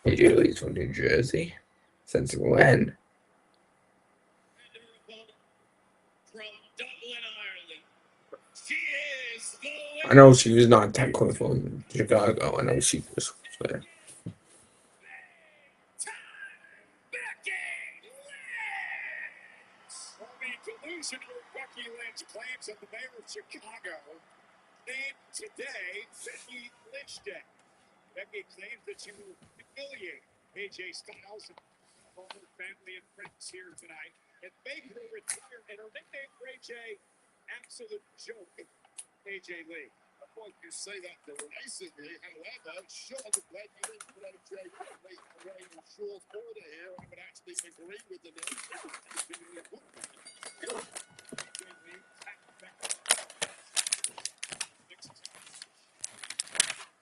AJ Lee's from New Jersey. Since when? From Dublin, Ireland. She is the I know she was not technically from Chicago. I know she was there. Well, the delusional Becky Lynch claims that the mayor of Chicago named today Becky Lynch Day. Becky claims that she will humiliate AJ Styles and all her family and friends here tonight and make her retire. And her nickname for AJ, absolute joke, AJ Lee. Of course, you say that derisively. However, sure, the Becky Lynch put AJ Lee wearing a short order here. I would actually agree with the name.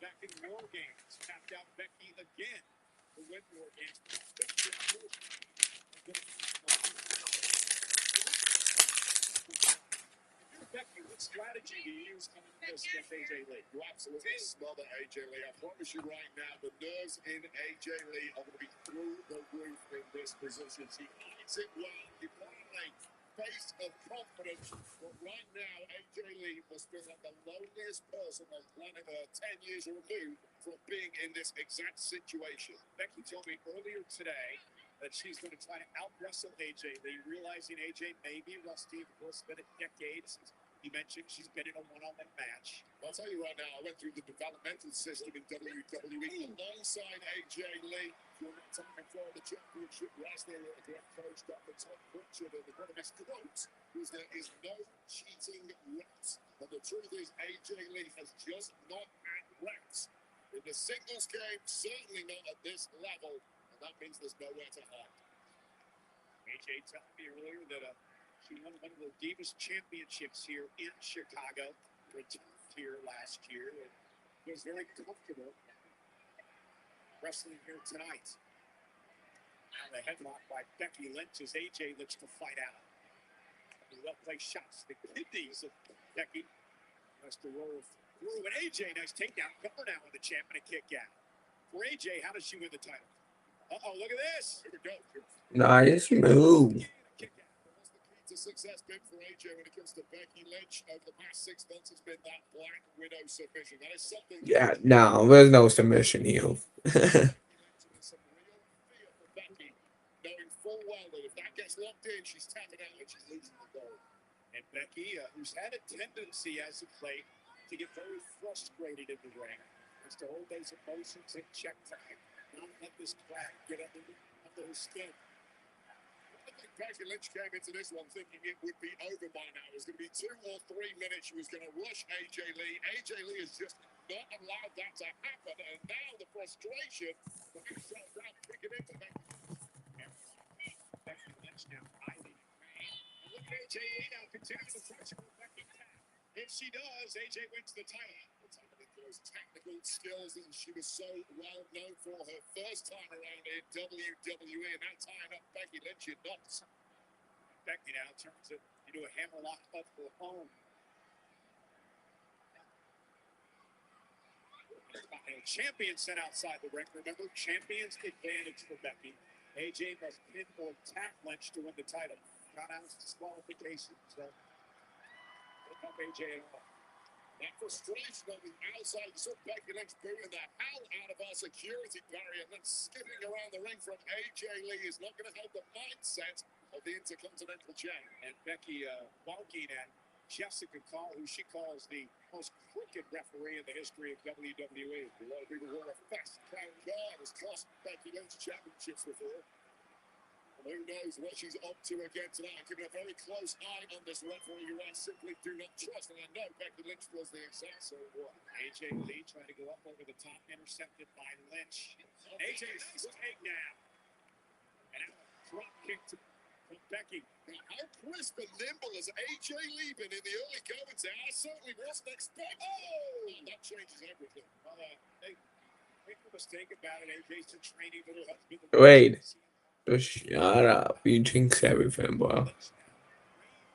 Back in war games, tapped out Becky again to win war games. Becky, what strategy do you use coming this against AJ Lee? You absolutely smother AJ Lee. I promise you right now, the nerves in AJ Lee are going to be through the roof in this position. She hides it well. You put on a face of confidence. But right now, AJ Lee must feel like the loneliest person on planet Earth 10 years removed from being in this exact situation. Becky told me earlier today that she's going to try to out-wrestle AJ Lee, realizing AJ may be rusty. Of course, it's been a decade since he mentioned she's been in a one-on-one match. I'll tell you right now, I went through the developmental system in WWE alongside AJ Lee during that time before the championship wrestler, a great coach, Dr. Tom Pritchard, and one of his quotes was there is no cheating reps. And the truth is, AJ Lee has just not had reps. In the singles game, certainly not at this level, and that means there's nowhere to hide. AJ told me earlier that she won one of the Divas Championships here in Chicago, returned here last year, and was very comfortable wrestling here tonight. Now the headlock by Becky Lynch as AJ looks to fight out. Well-placed shots, the kidneys of Becky. That's the roll through, and AJ, nice takedown. Cover now with the champ and a kick out. For AJ, how does she win the title? Uh-oh, look at this. Here we go. Nice move. Kick out. What's the key to success been for AJ when it comes to Becky Lynch over the past 6 months? Has been that Black Widow submission. That is something. Yeah, no, there's no submission here. Some real fear for Becky, knowing full well that if that gets locked in, she's tapping out and she's losing the goal. And Becky, who's had a tendency as of late to get very frustrated in the ring, has to hold those emotions in check time, not let this crack get under her skin. I think Becky Lynch came into this one thinking it would be over by now. It was going to be 2 or 3 minutes. She was going to rush AJ Lee. AJ Lee has just not allowed that to happen. And now the frustration, the shot down, kicking into Becky. Becky Lynch now hiding in pain. And look at AJ Lee now continuing to pressure with Becky tap. If she does, AJ wins the title. Those technical skills that she was so well known for her first time around in WWE, and now tying up Becky Lynch in knots. Becky now turns it into a hammerlock up her home. Champion sent outside the ring. Remember, champion's advantage for Becky. AJ must pin or tap Lynch to win the title. Not out disqualification. So, don't help AJ at all. That frustration on the outside, you saw Becky Lynch booting the hell out of our security barrier and then skipping around the ring from AJ Lee is not going to help the mindset of the Intercontinental Champ. And Becky barking at Jessica Call, who she calls the most crooked referee in the history of WWE. A lot of people were a fast crown guard has cost Becky Lynch championships before. Who knows what she's up to again tonight? I'm keeping a very close eye on this referee who I simply do not trust. And I know Becky Lynch was the exact same one. AJ Lee trying to go up over the top, intercepted by Lynch. AJ nice takedown. And now a drop kick from Becky. Now, how crisp and nimble has AJ Lee been in the early going there? I certainly wasn't expecting. Oh, that changes everything. Make no mistake about it, AJ's a training little husband. Wait. Just shut up. You jinx everything, bro.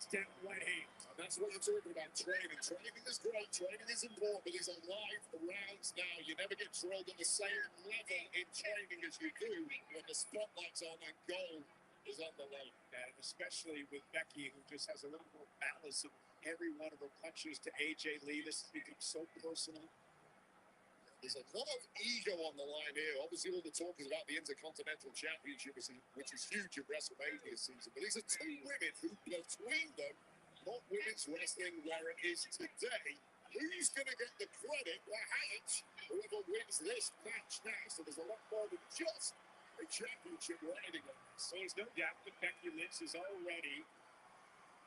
Step right hand. That's what you're talking about, training. Training is great, training is important, but these are live rounds now. You never get drilled at the same level in training as you do when the spotlight's on and goal is on the line. And especially with Becky, who just has a little more balance in every one of her punches to AJ Lee. This has become so personal. There's a lot of ego on the line here. Obviously, all the talk is about the Intercontinental Championship, which is huge in WrestleMania season. But these are two women who, between them, not women's wrestling where it is today. Who's going to get the credit? Perhaps whoever wins this match now. So there's a lot more than just a championship riding on this. So there's no doubt that Becky Lynch is already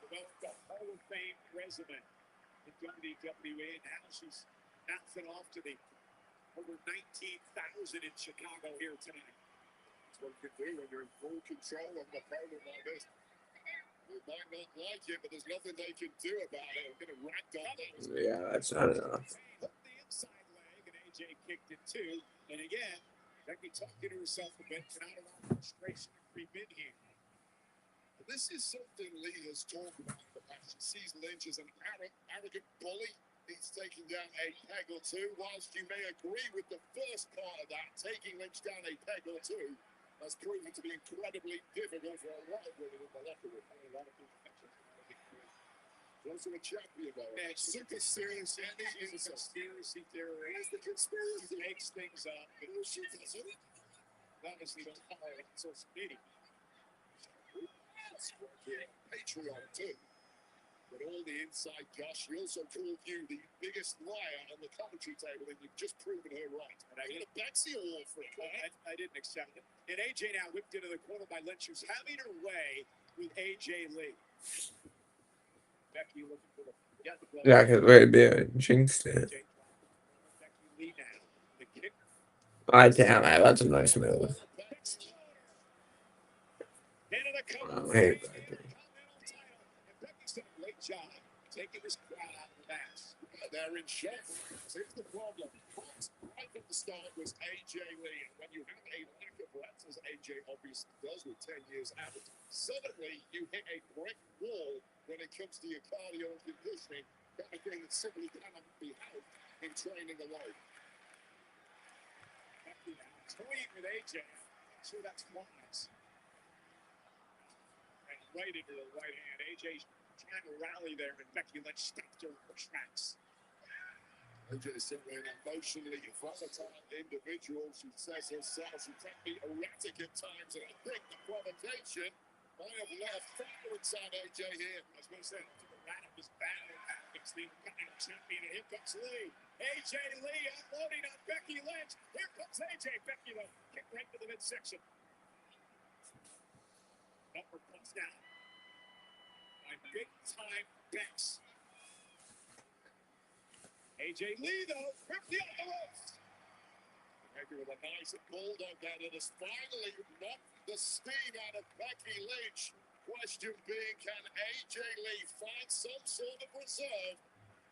developed a Hall of Fame resume in WWE, and now she's bouncing off to the over 19,000 in Chicago here tonight. That's what you can do when you're in full control of an opponent like this. They might not like it, but there's nothing they can do about it. I'm going to rack on that. Yeah, that's not enough. Hooked the inside leg, and AJ kicked it too. And again, Becky talking to herself a bit, cannot allow frustration to creep in here. This is something Lee has talked about in the past. She sees Lynch as an arrogant bully. He's taking down a peg or two. Whilst you may agree with the first part of that, taking Lynch down a peg or two has proven to be incredibly difficult for a lot of women in the locker room. A lot of people He's also a champion, though. Man, Super serious. She's a conspiracy theorist. The conspiracy She makes things up. She doesn't. Obviously, don't follow it on social media. Patreon, too. But all the inside gosh, she also called you the biggest liar on the commentary table, and you've just proven her right. And I get a Betsy award for it. I didn't accept it. And AJ now whipped into the corner by Lynch, who's having her way with AJ Lee. Becky looking for the Yeah, because we're being jinxed it. Becky Lee now. The kick. I damn it, that's a nice move. Oh, hey, Becky. Becky's done a great job taking this crowd out of the match. They're in shock. Here's the problem. Right at the start was AJ Lee. And when you have a lack of reps, as AJ obviously does with 10 years out, suddenly you hit a brick wall when it comes to your cardio and conditioning. That thing that simply cannot be helped in training alone. Becky now toying with AJ. Sure, that's wise. And right into the right hand. AJ's trying to rally there, and Becky Lynch stopped her in her tracks. AJ is simply an emotionally volatile individual. She says herself she can be erratic at times, and I think the provocation might have left fire inside AJ here. I was going to say, to the right of his battle, it's the champion, and here comes Lee. AJ Lee unloading on Becky Lynch. Here comes AJ. Becky Lynch kick right to the midsection. Uppercuts down by big-time Bex. AJ Lee, though, quickly on the ropes. Becky with a nice bulldog down and has finally knocked the steam out of Becky Lynch. Question being, can AJ Lee find some sort of reserve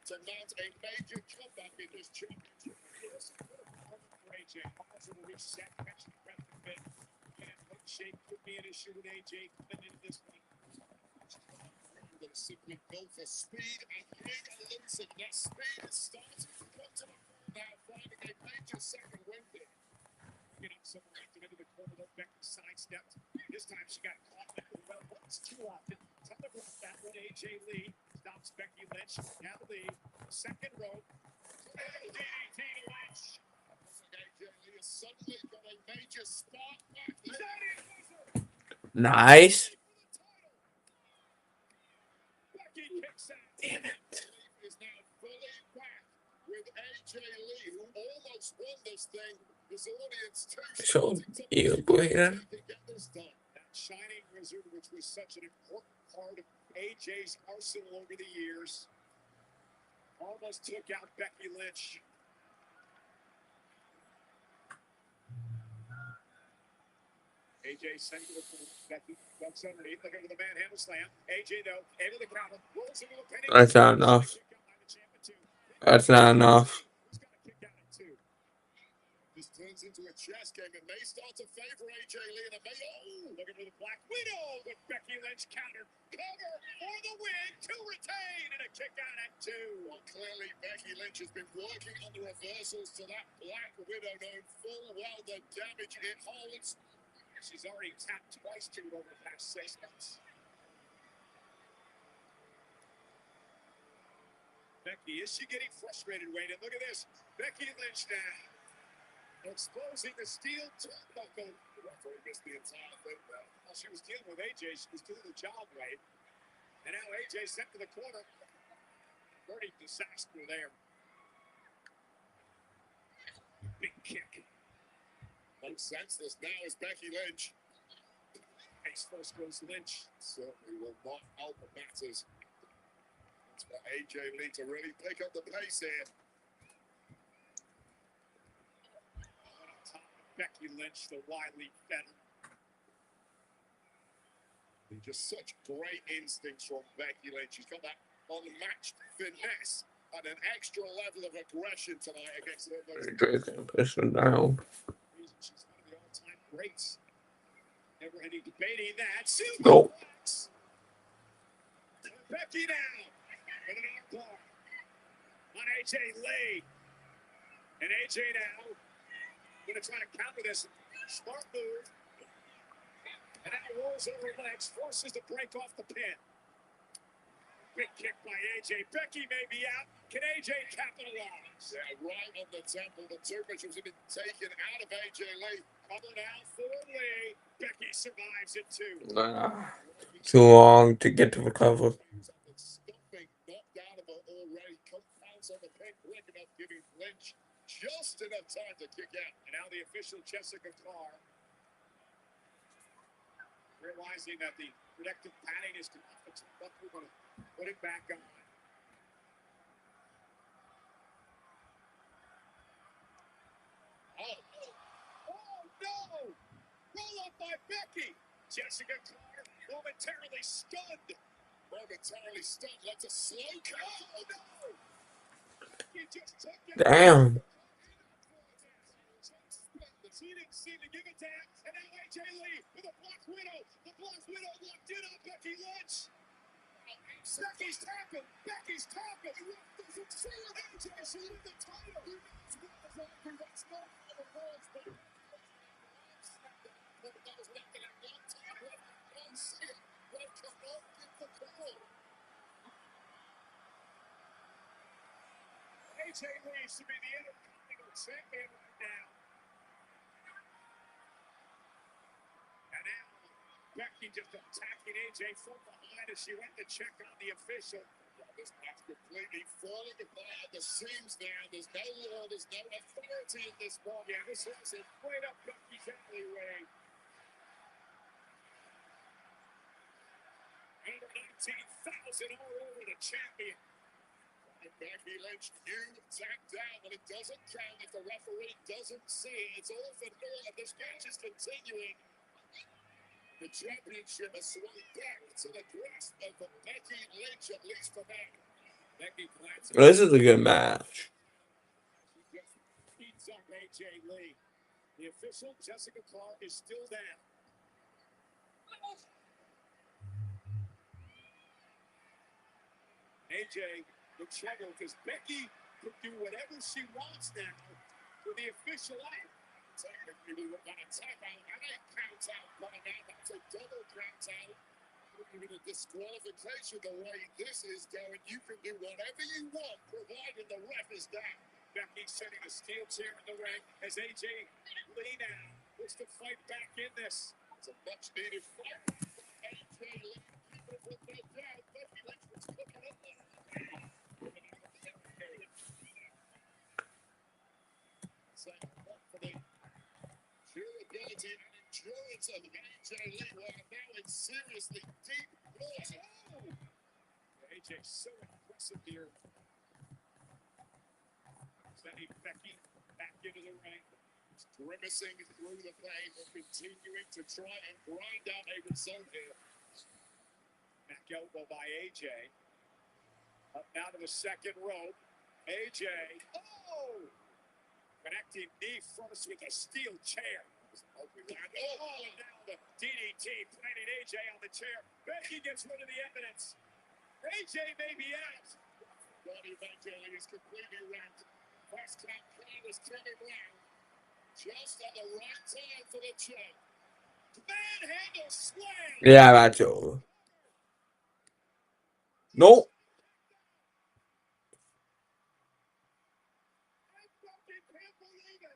to mount a major comeback in this championship? Yes, for AJ. Also will reset, catch the breath a bit. Again, foot shape could be an issue with AJ coming into this one. That is simply built for speed and big looks, and that speed is starting to come to the fore now, finding a major second wind there. Get up somewhere active into the corner, though Becky sidestepped. This time she got caught well once too often. Telegraphed that one. AJ Lee stops Becky Lynch. Now Lee, second rope. DDT to Lynch. AJ Lee has suddenly got a major spark back there. Nice. Becky kicks out. Damn it. Is now fully back with AJ Lee, who almost won this thing. His audience too. So, you boy, yeah. To get this done. That Shining Wizard, which was such an important part of AJ's arsenal over the years. Almost took out Becky Lynch. AJ sent to the corner. Becky ducks underneath, looking for the manhandle slam. AJ, though, able to counter. Rolls into a penny. That's not enough. That's not enough. He's got a kick out at 2. This turns into a chess game. It may start to favor AJ Lee, and it may. Oh, looking for the Black Widow with Becky Lynch counter. Cover for the win to retain, and a kick out at 2. Well, clearly Becky Lynch has been working on the reversals to that Black Widow, knowing full well the damage it holds. She's already tapped twice to it over the past 6 months. Becky, is she getting frustrated, Wade? And look at this. Becky Lynch now exposing the steel turnbuckle. The referee missed the entire thing there. While she was dealing with AJ, she was doing the job, Wade. And now AJ sent to the corner. Dirty disaster there. Big kick. Makes sense. This now is Becky Lynch. Face first goes Lynch. Certainly will not help the matters. It's for AJ Lee to really pick up the pace here. On top of Becky Lynch, the wily veteran. Just such great instincts from Becky Lynch. She's got that unmatched finesse and an extra level of aggression tonight against her. AJ push her down. She's one of the all-time greats. Never any debating that. No. Becky now with an arm bar on AJ Lee. And AJ now going to try to counter this. Smart move. And now rolls over legs, forces to break off the pin. Big kick by AJ. Becky may be out. Can AJ capitalize? Yeah, right on the temple. The two which was been taken out of AJ Lee. Coming out for Lee. Becky survives it too. Too long to get to the cover. Stuffing knocked out of her already. Compounds on the pin quick enough, giving Lynch just enough time to kick out. And now the official Jessica Carr, realizing that the protective padding is come off the top, we're going to put it back on. Oh no! Roll up by Becky. Jessica Carr momentarily stunned. Momentarily stunned. Let's a slow count. Oh no! Becky just took it. Damn. She didn't seem to give it down. And now AJ Lee with a Black Widow. The Black Widow locked in on Becky Lynch. Becky's tapping. Becky's tapping. Doesn't see it. AJ, she won the title. Who knows what is on for what's not on the world, but That was nothing at one time. Don't see it. Well, come on, get the call. AJ Lee should be the Intercontinental Champion right now. And now Becky just attacking AJ from behind as she went to check on the official. This match completely falling apart at the seams now. There's no law, there's no authority in this one. Yeah, this is it right up Becky's alleyway. 119,000 all over the champion. And Becky Lynch, you tapped out, and it doesn't count if the referee doesn't see it. It's all for naught, and this match is continuing. The championship has swung back to the grasp of Becky Lynch, at least for now. Becky glances. This is a good match. She just beats up AJ Lee. The official, Jessica Carr, is still down. AJ in trouble because Becky could do whatever she wants now with the official out. Technically, we were going to tap out and a count out by now. That's a double count out. Even a disqualification the way this is going. You can do whatever you want, provided the ref is down. Becky setting a steel chair in the ring as AJ Lee now looks to fight back in this. It's a much needed fight. AJ Lee, even with no doubt, Becky Lynch was cooking up there. So, for the durability and endurance of AJ Lee. Well, now it's seriously deep water. AJ so impressive here. Sending Becky back into the ring. Grimacing through the pain, but continuing to try and grind out a result here. Back elbow by AJ. Up now to the second rope. AJ. Oh! Connecting knee first with a steel chair. Oh, And now the DDT planting AJ on the chair. Becky gets rid of the evidence. AJ may be out. Body of AJ Lee is completely wrapped. First count count is turning round. Just at the right time for the choke. Manhandle slam. Yeah, that's over. Nope. I fucking can't believe it.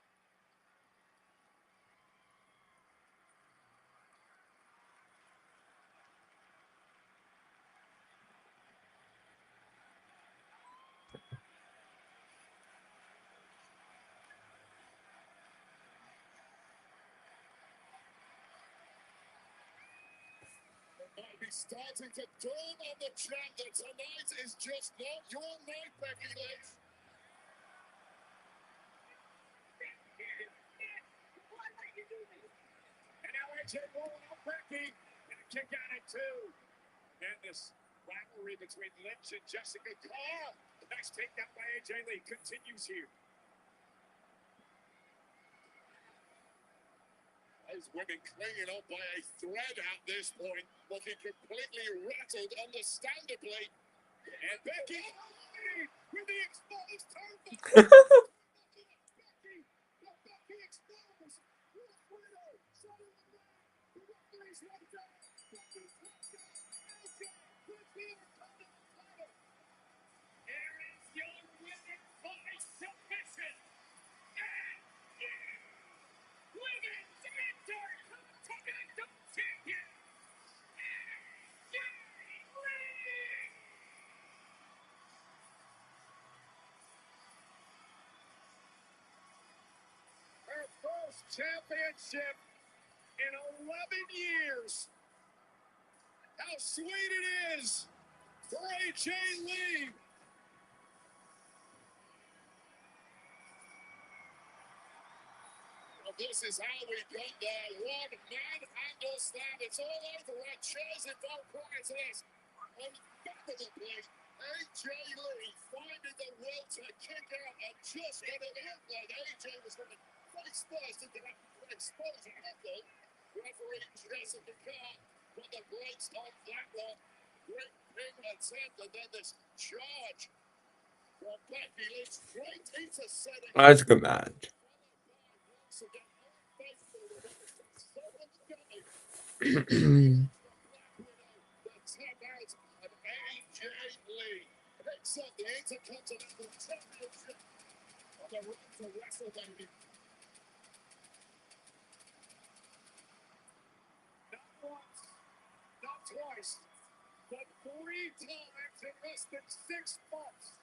Might be starting to dawn on the champ that tonight is just not your night, Becky Lynch. And now AJ rolling out Becky. And a kick out at two. And this rivalry between Lynch and Jessica Carr. The next takedown by AJ Lee continues here. Those women clinging on by a thread at this point, looking completely rattled, understandably. And Becky with the exposed turnbuckle. Becky exposed. What a widow. Shutting the ring. The referee's right there. Becky's knocked out. AJ with the Intercontinental title. Here is your winner by submission. And you, Women's Intercontinental Champion, AJ Lee. Her first championship in 11 years. How sweet it is for AJ Lee. Well, this is how we got there. One manhandle slam. It's all over our chairs in both corners of this. Unfathomably, AJ Lee finding the will to kick out, and just when it looked like AJ was going to face first into that exposed ankle, referee Jessica Carr put the brakes on that one. Great pin attempt, and then this charge from Becky Lynch straight into setting. That's a good match. Picks up the Intercontinental Championship on the road to WrestleMania. Not once, not twice, but 3 times in less than 6 months.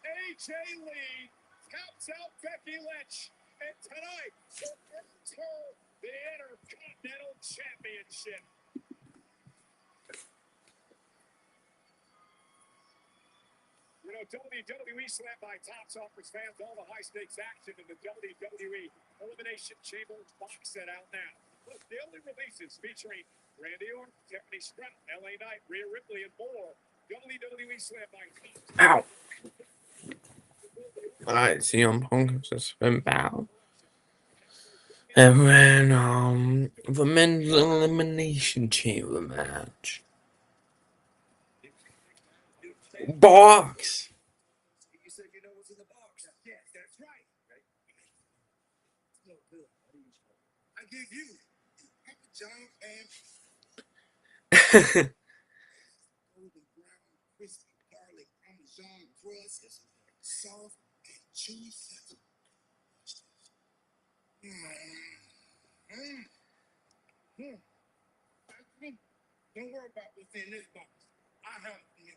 AJ Lee taps out Becky Lynch, and tonight she earns her the Intercontinental Championship. You know, WWE Slam by Tops offers fans all the high-stakes action in the WWE Elimination Chamber box set out now. Plus, daily releases featuring Randy Orton, Tiffany Stratton, LA Knight, Rhea Ripley, and more. WWE Slam by Tops. Ow. Alright, CM Punk versus Finn Balor. And then, the men's elimination chamber match. Box. You said you know what's in the box. Yes, that's right. It's no good. I give you Papa John and golden brown, crispy garlic Parmesan crust, soft and chewy. Don't worry about what's in this box. I have it.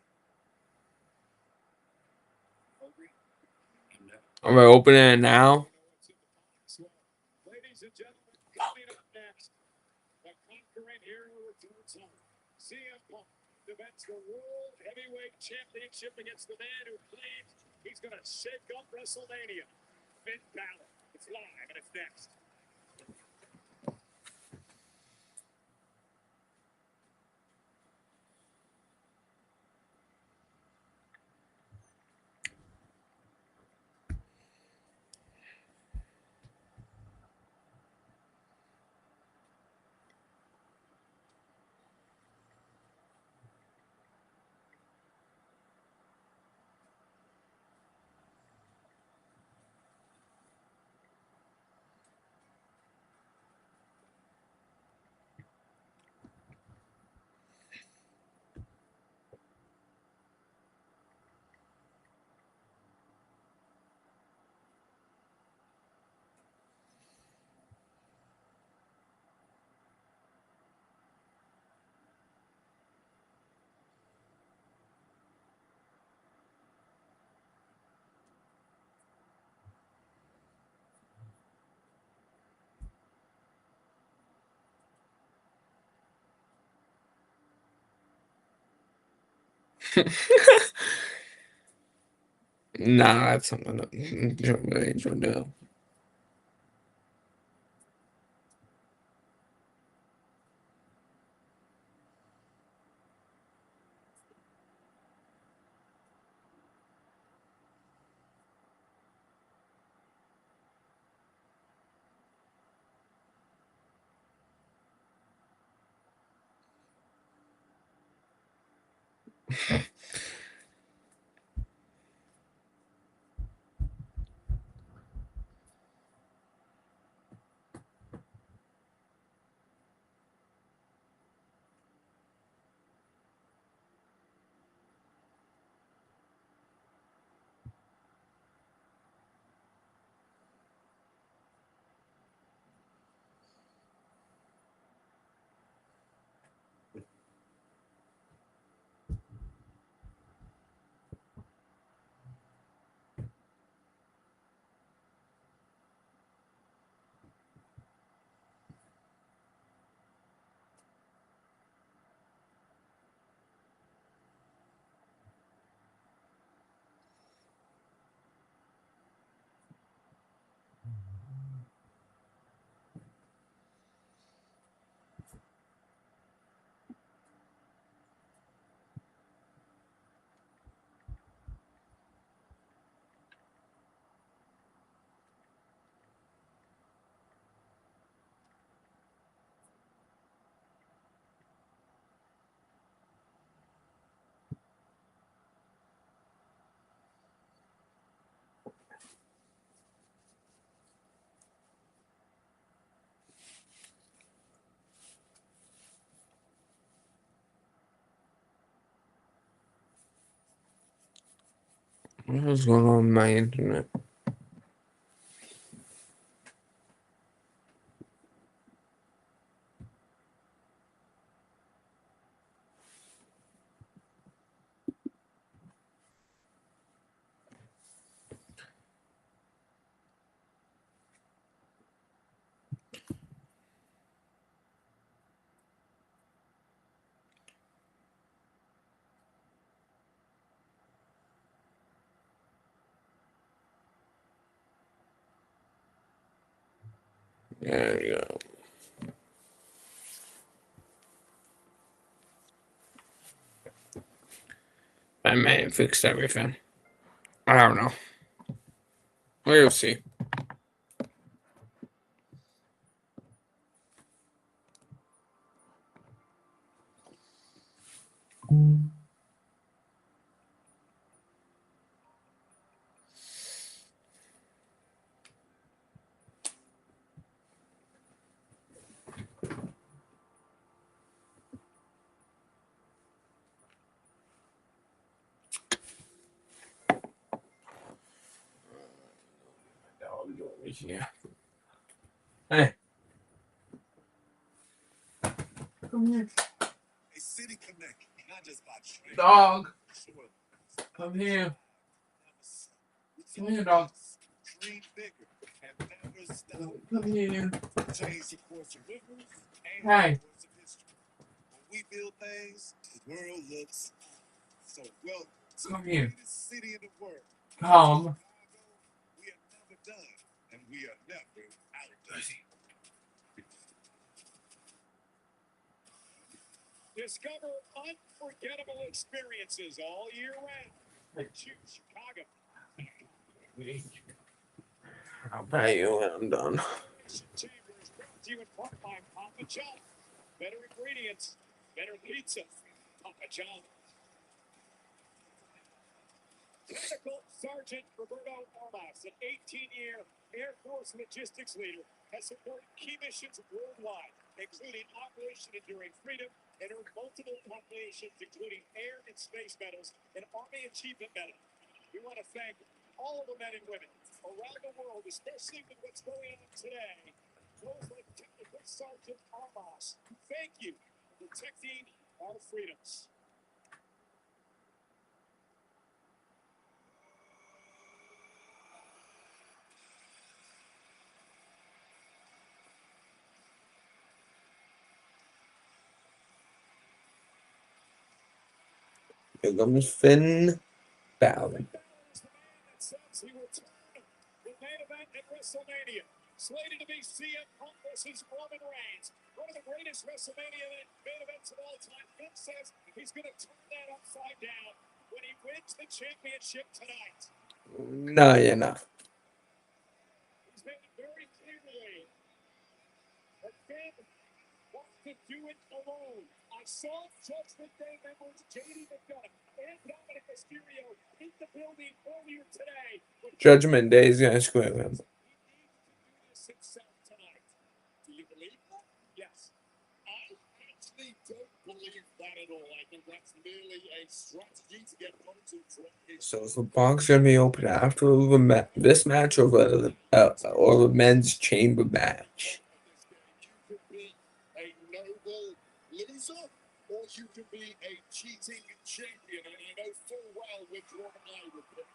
Are we opening it now? Ladies and gentlemen, coming up next, The conquering hero returns home. CM Punk defends the World Heavyweight Championship against the man who claims he's going to shake up WrestleMania. Finn Balor. It's live and it's next. Nah, that's something that Triple H would do. What's going on with my internet? There you go. That man fixed everything. I don't know. We'll see. Yeah. Hey, come here. A city connect, not just by train. Dog. Come here. Come here, dog. Dream bigger and never stop. Come here. Change the course of rivers Hey. course of history. When we build things, the world looks so well. Come here. Greatest city in the world. Come. Chicago, we are never done, and we are never outdone. Discover unforgettable experiences all year round. Choose Chicago. I'll pay you when I'm done. Elimination Chamber is brought to you in part by Papa John. Better ingredients, better pizza. Papa John. Technical Sergeant Roberto Armas, an 18-year Air Force logistics leader, has supported key missions worldwide, including Operation Enduring Freedom, and earned multiple accommodations, including air and space medals and Army Achievement Medal. We want to thank all of the men and women around the world, especially with what's going on today. Those like Technical Sergeant Armas, thank you for protecting our freedoms. Here comes Finn Balor. Is the man that says he will turn the main event at WrestleMania. Slated to be CM Punk versus Roman Reigns. One of the greatest WrestleMania main events of all time. Finn says he's going to turn that upside down when he wins the championship tonight. No, you're not. He's made it very clearly that Finn wants to do it alone. I saw Judgment Day members JD McDonough and Dominic Mysterio in the building earlier today. Judgment Day is gonna screw him. He needs to do this himself tonight. Do you believe that? Yes. I actually don't believe that at all. I think that's merely a strategy to get Hunter from his. So is the box gonna be open after this match or the men's chamber match? You could be a noble loser, or you could be a cheating champion. And I know full well which one I would pick.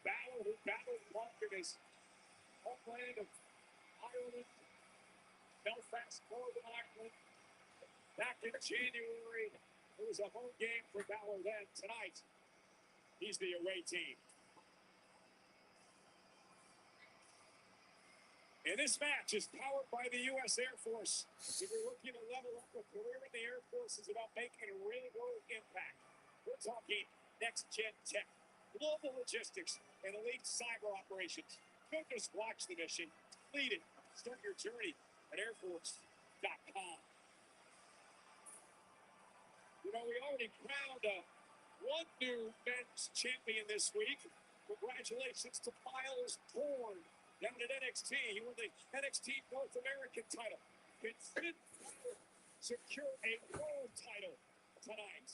Balor, who battled Punk in his homeland of Ireland, Belfast, Northern Ireland, back in January. It was a home game for Balor then. Tonight, he's the away team. And this match is powered by the U.S. Air Force. If you're looking to level up a career in the Air Force, is about making a real-world impact. We're talking next-gen tech, global logistics, and elite cyber operations. Don't just watch the mission, lead it. Start your journey at airforce.com. You know, we already crowned one new men's champion this week. Congratulations to Miles Bourne down at NXT. He won the NXT North American title. Can Finn Balor secure a world title tonight?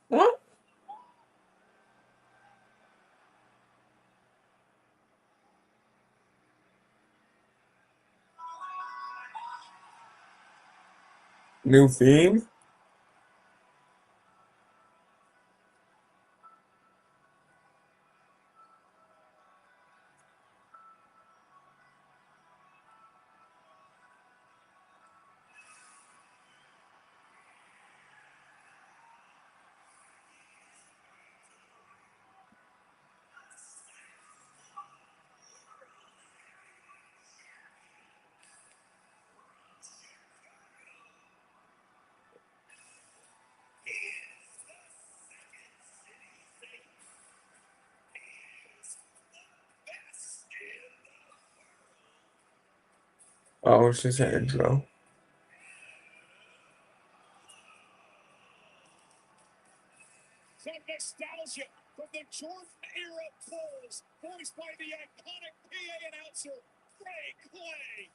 What? New theme? Oh, it's just an intro. nostalgia from the Jordan-era Bulls, voiced by the iconic PA announcer, Ray Clay.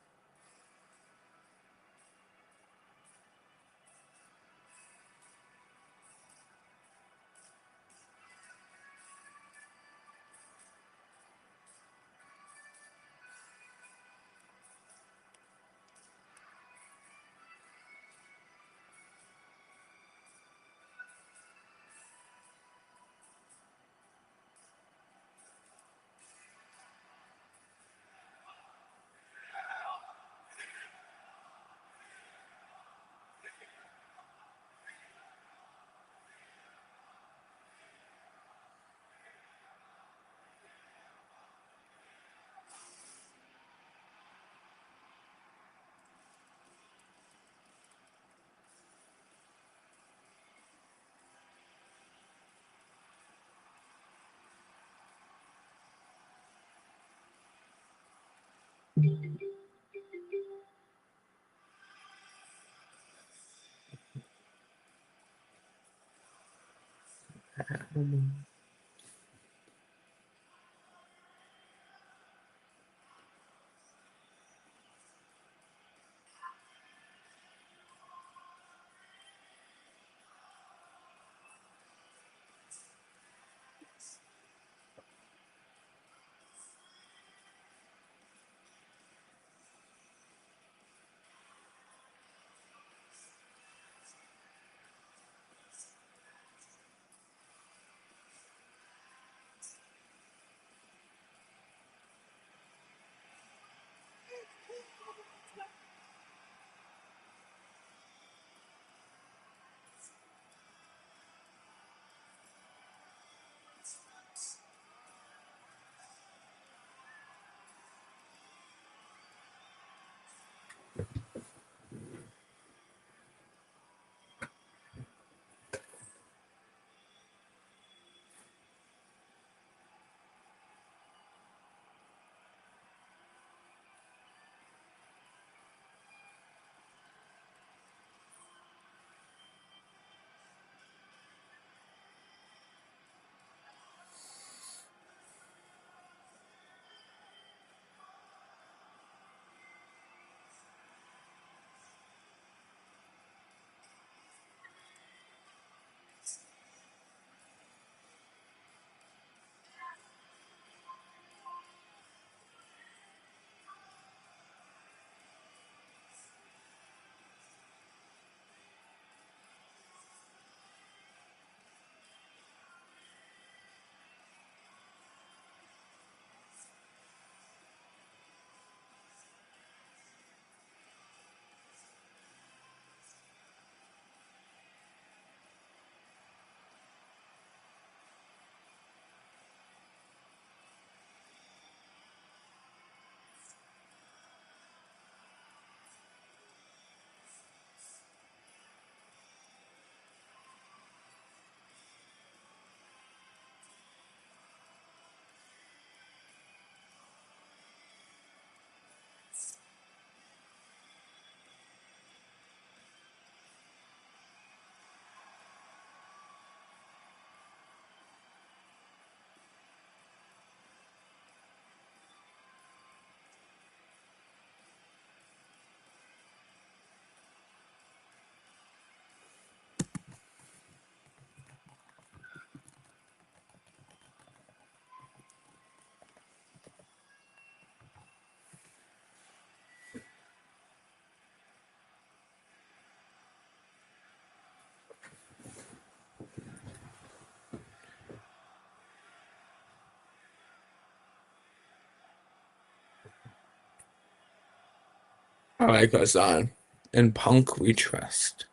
I like that song. In Punk We Trust.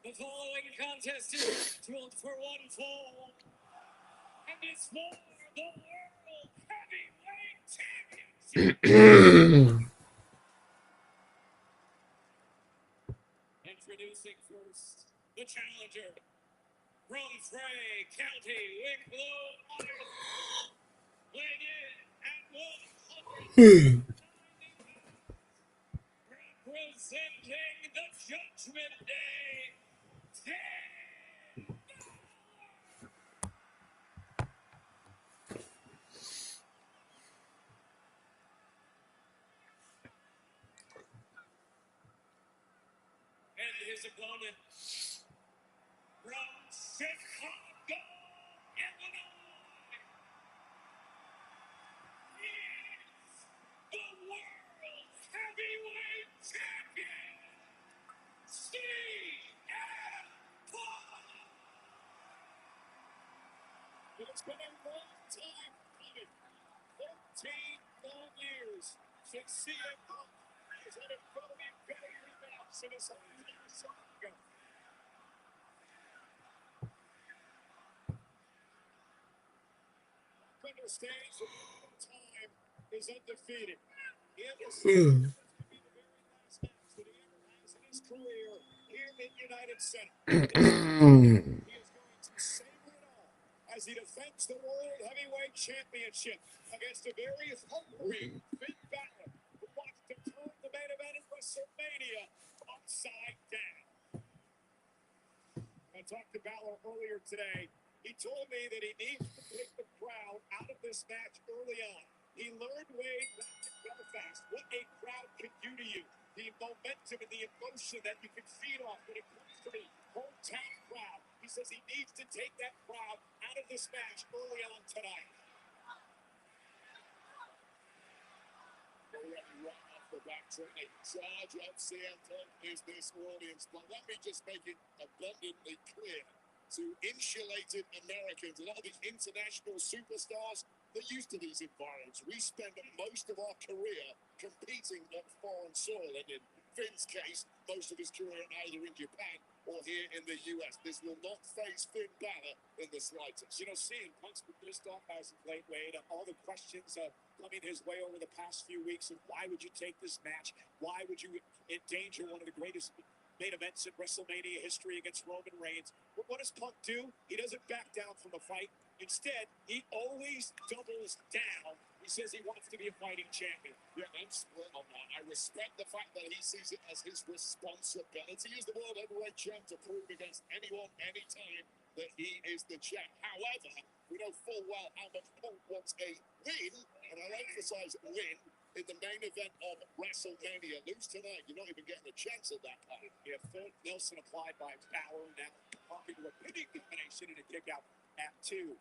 The following contest is scheduled for one fall, and it's for the World Heavyweight Championship. Introducing first, the challenger from Frey County, Wicklow, Ireland, weighing in at 190 pounds, representing the Judgment Judgment Day. And his opponent from Chicago, Illinois, is the world heavyweight champion, CM Punk. It's been a long time coming. 14 long years since CM Punk has had a phony failure match in his entire saga. Understands that time is undefeated. He understands that this could be the very last match that he ever has in his career here in United Center. He is going to savor it all as he defends the World Heavyweight Championship against a very hungry Finn Balor who wants to turn the main event in WrestleMania upside down. I talked to Balor earlier today. He told me that he needs to take the crowd out of this match early on. He learned way back in Belfast what a crowd can do to you. The momentum and the emotion that you can feed off when it comes to the hometown crowd. He says he needs to take that crowd out of this match early on tonight. Already right off the back, trying to charge up CM Punk is this audience. But let me just make it abundantly clear to insulated Americans and all the international superstars, they're used to these environments. We spend most of our career competing on foreign soil, and in Finn's case, most of his career either in Japan or here in the US. This will not face Finn Balor in the slightest. You know, seeing Punk's been pissed off as of late, Wade, all the questions coming his way over the past few weeks of why would you take this match? Why would you endanger one of the greatest main events in WrestleMania history against Roman Reigns? But what does Punk do? He doesn't back down from a fight. Instead, he always doubles down. He says he wants to be a fighting champion. Yeah, I'm split on that. I respect the fact that he sees it as his responsibility as the World Heavyweight Champ to prove against anyone, anytime that he is the champ. However, we know full well how much Punk wants a win, and I'll emphasize win, in the main event of WrestleMania. Lose tonight, you're not even getting a chance at that part. Yeah, Phil Nelson applied by Balor, now Punk into a pinning combination and a kick out at 2.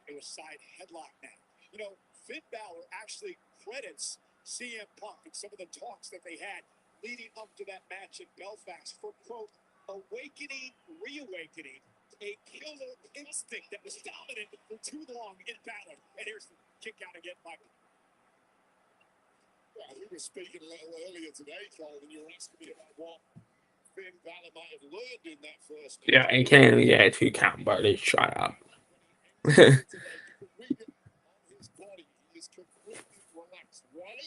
It was side headlock now. You know, Finn Balor actually credits CM Punk and some of the talks that they had leading up to that match in Belfast for, quote, awakening, reawakening a killer instinct that was dominant for too long in Balor. And here's the kick out again by we were speaking a little earlier today, Cole, and you were asking me about what Finn Balor might have learned in that first match. Yeah, and can't even get a 2 count, buddy. Shut up. Today, you can read it on his body. He is completely relaxed. Why?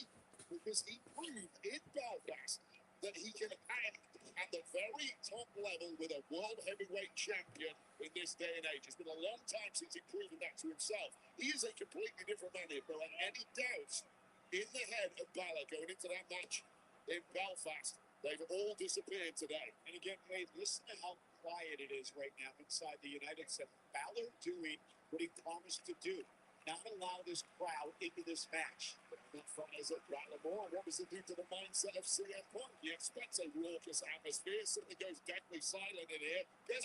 Because he proved in Belfast that he can hang at the very top level with a world heavyweight champion in this day and age. It's been a long time since he's proven that to himself. He is a completely different man. If there are any doubts in the head of Balor going into that match in Belfast, they've all disappeared today. And again, Wade, listen to how quiet it is right now inside the United Center. Balor doing what he promised to do. Not allow this crowd into this match. Not fun as it Balor more. What does it do to the mindset of CM Punk? He expects a raucous atmosphere. Suddenly goes deathly silent in here. Guess,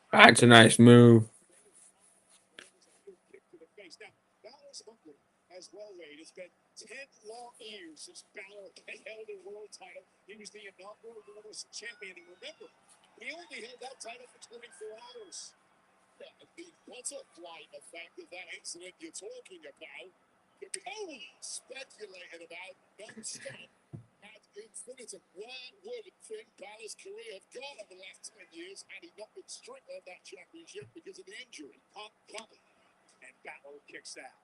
That's a nice move. kick to the face. Now, Balor's hungry as well, Wade. It's been 10 long years since Balor held a world title. He was the inaugural Universal Champion. And remember, he only held that title for 24 hours. Yeah, the butterfly effect of that incident you're talking about could be speculated about non-stop ad infinitum. Where would Finn Balor's career have gone over the last 10 years had he not been stripped of that championship because of the injury? Punk, and Balor kicks out.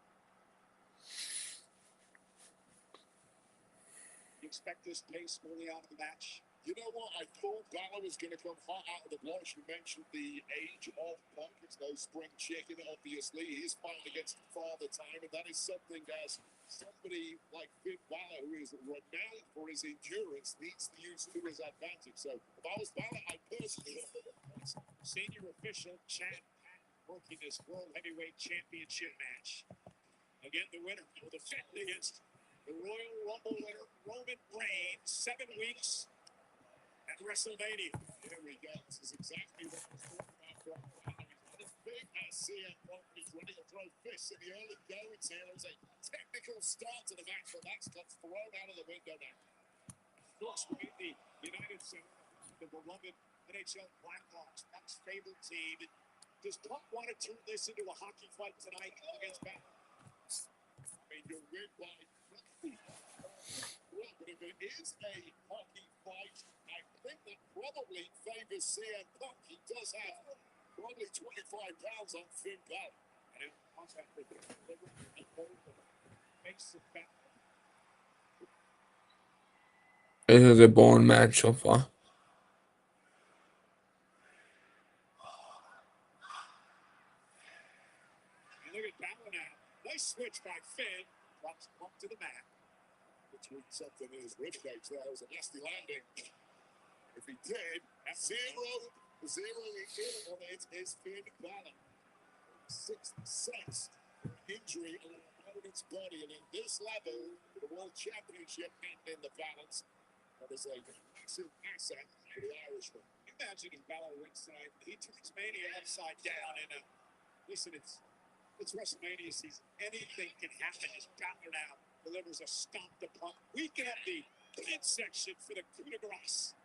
You expect this pace early on in the match? You know what? I thought Balor was going to come hot out of the blocks. You mentioned the age of Punk. It's no spring chicken, obviously. He's fighting against father time, and that is something as somebody like Finn Balor, who is renowned for his endurance, needs to use to his advantage. So if I was Balor, I personally Senior official Chad working this World Heavyweight Championship match. Again, the winner will defend against the Royal Rumble winner, Roman Reigns, 7 weeks at WrestleMania. There we go. This is exactly what I was talking about from Balor. He's not as big as CM Punk. He's ready to throw fists in the early goings here. It's a technical start to the match, but that's got thrown out of the window now. First meet the United Center, the beloved NHL Blackhawks, Punk's favorite team. Does Punk want to turn this into a hockey fight tonight against Balor? I mean, you're rigged by well, but if it is a hockey fight, I think that probably favors CM Punk. He does have probably 25 pounds on Finn Balor. And Punk's had to deliver a goal that makes it back. This is a boring match so far. And look at Balor now. Nice switch by Finn. Drops Punk to the mat. Between something in his ribcage there was a nasty landing. If he did, zero in on it is Finn Balor. 6th sense injury on an opponent's body, and at this level, the World Championship and in the balance, that is a massive asset for the Irishman. Imagine if Balor wins tonight. He turns Mania upside down. And listen, it's WrestleMania season. Anything can happen as Balor now delivers a stomp to Punk. We get the midsection for the coup de grace.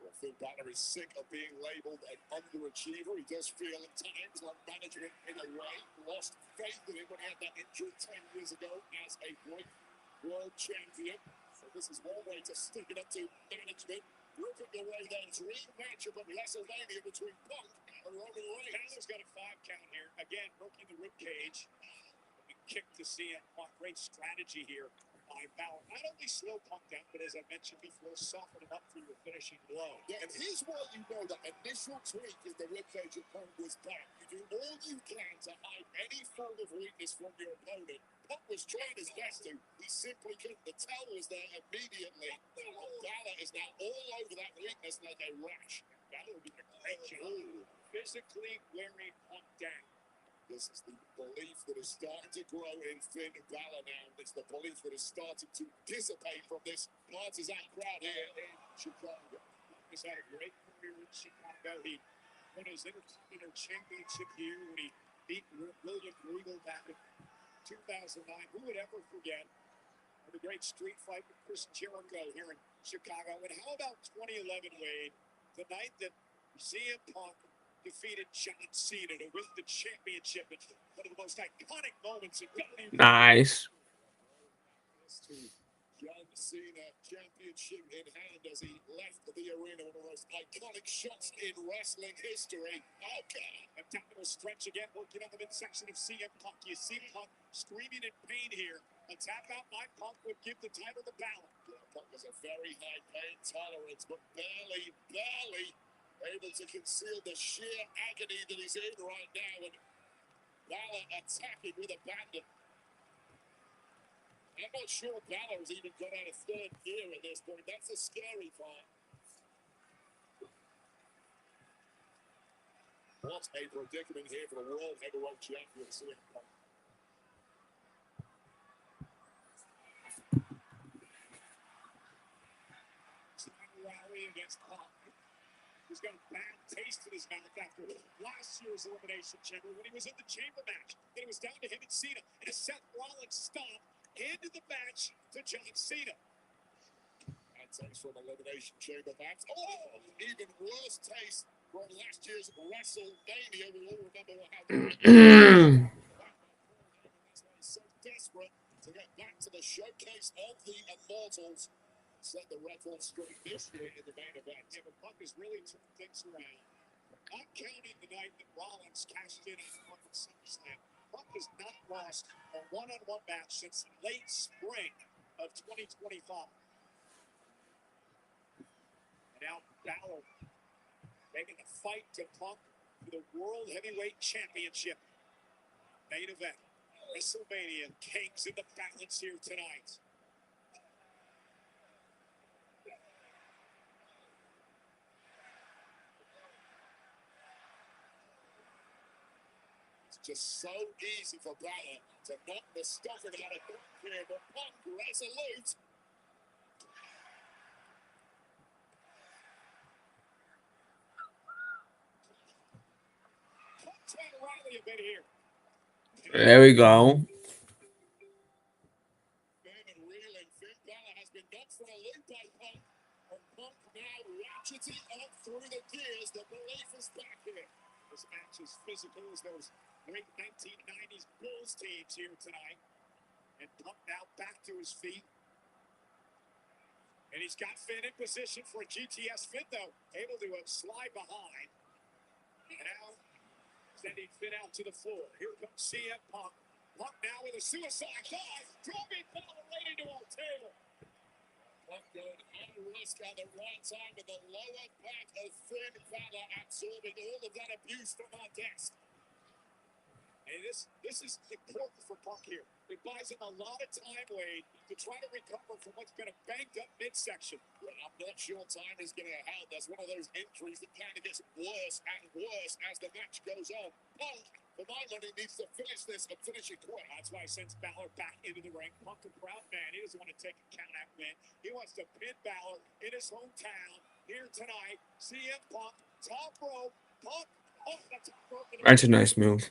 Well, Finn Balor is sick of being labeled an underachiever. He does feel at times like management, in a way, lost faith in him when he had that injury 10 years ago as a great world champion. So this is one way to stick it up to management. Ripping away their dream matchup at WrestleMania between Punk and Roman Reigns. Balor's got a 5 count here. Again, working the rib cage. Kick to CM Punk. Great strategy here by Balor. Not only slow Punk down, but as I mentioned before, soften him up for your finishing blow. Yeah, and here's where you know that initial tweak in the ribcage of Punk was back. You do all you can to hide any form of weakness from your opponent. Punk was trying his best to. He simply couldn't. The towel was there immediately. Balor is now all over that weakness like a rash. Balor did a great job physically wearing Punk down. This is the belief that is starting to grow in Finn Balor now. It's the belief that is starting to dissipate from this partisan crowd here in Chicago. He's had a great career in Chicago. He won his Intercontinental Championship here when he beat William Regal back in 2009. Who would ever forget the great street fight with Chris Jericho here in Chicago? And how about 2011, Wade? The night that CM Punk defeated John Cena to win the championship. It's one of the most iconic moments in WWE. Nice. John Cena championship in hand as he left the arena. One of the most iconic shots in wrestling history. Oh, God. Abdominal stretch again, working on the midsection of CM Punk. You see Punk screaming in pain here. A tap out by Punk would give the title to Balor. Punk has a very high pain tolerance, but barely able to conceal the sheer agony that he's in right now. And Balor attacking with abandon. I'm not sure Balor's even got out of 3rd gear at this point. That's the scary part. What a predicament here for the World Heavyweight Champion, CM Punk. Rally against Punk. He's got a bad taste in his mouth after last year's Elimination Chamber when he was in the Chamber match. Then it was down to him and Cena. And a Seth Rollins stomp ended the match to John Cena. Bad taste from Elimination Chamber match. Oh, even worse taste from last year's WrestleMania. We all remember what happened. That's why he's so desperate to get back to the showcase of the Immortals. Set the record straight this year in the main event. Yeah, but Punk has really turned things around. Not counting the night that Rollins cashed in on Punk at SummerSlam. Punk has not lost a one-on-one match since late spring of 2025. Now Balor making the fight to Punk for the World Heavyweight Championship. Main event. WrestleMania. Kings in the balance here tonight. It's just so easy for Balor to knock the stuffing out of Punk here, but Punk resolute. Punk's trying to rally a bit here. There we go. Finn and reeling. Finn Balor has been knocked for a loop by Punk. And Punk now ratcheting up through the gears. The belief is back here. This match is physical as those great 1990s Bulls teams here tonight. And Punk now back to his feet. And he's got Finn in position for a GTS. Finn, though, able to slide behind. And now sending Finn out to the floor. Here comes CM Punk. Punk now with a suicide dive. Driving Balor right into our tail. Punk going high risk on the right side with the lower back of Finn Balor absorbing all of that abuse from our guest. And this is important for Punk here. It buys him a lot of time, Wade, to try to recover from what's been a banged-up midsection. Well, I'm not sure time is going to help. That's one of those injuries that kind of gets worse and worse as the match goes on. Punk, for my money, needs to finish this and finish it quick. That's why he sends Balor back into the ring. Punk, a proud man. He doesn't want to take a count-out win. He wants to pin Balor in his hometown here tonight. CM Punk, top rope. Punk off the top rope. That's a nice move.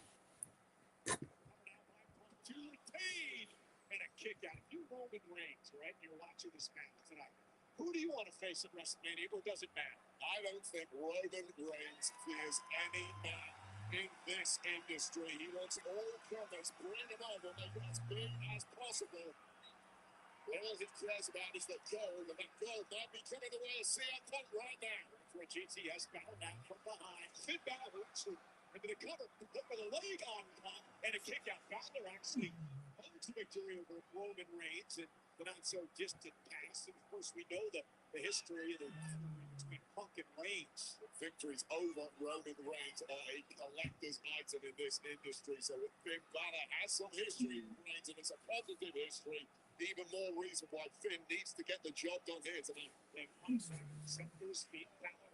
To retain and a kick out. You Roman Reigns, right? You're watching this match tonight. Who do you want to face at WrestleMania? Or does it matter? I don't think Roman Reigns fears any man in this industry. He wants all comers, bring them on, and make it as big as possible. All he cares about is the goal, and that goal might be coming the way of CM Punk right now. For a GTS battle now from behind. Finn Balor actually into the cover, put with a leg on Punk, and a kick out. Balor actually holds the victory over Roman Reigns in the not so distant past. And of course, we know the history of the rivalry between Punk and Reigns. The victories over Roman Reigns are a collector's item in this industry. So if Finn Balor has some history with Reigns, and it's a positive history, even more reason why Finn needs to get the job done here tonight. And Punk's set to his feet. Balor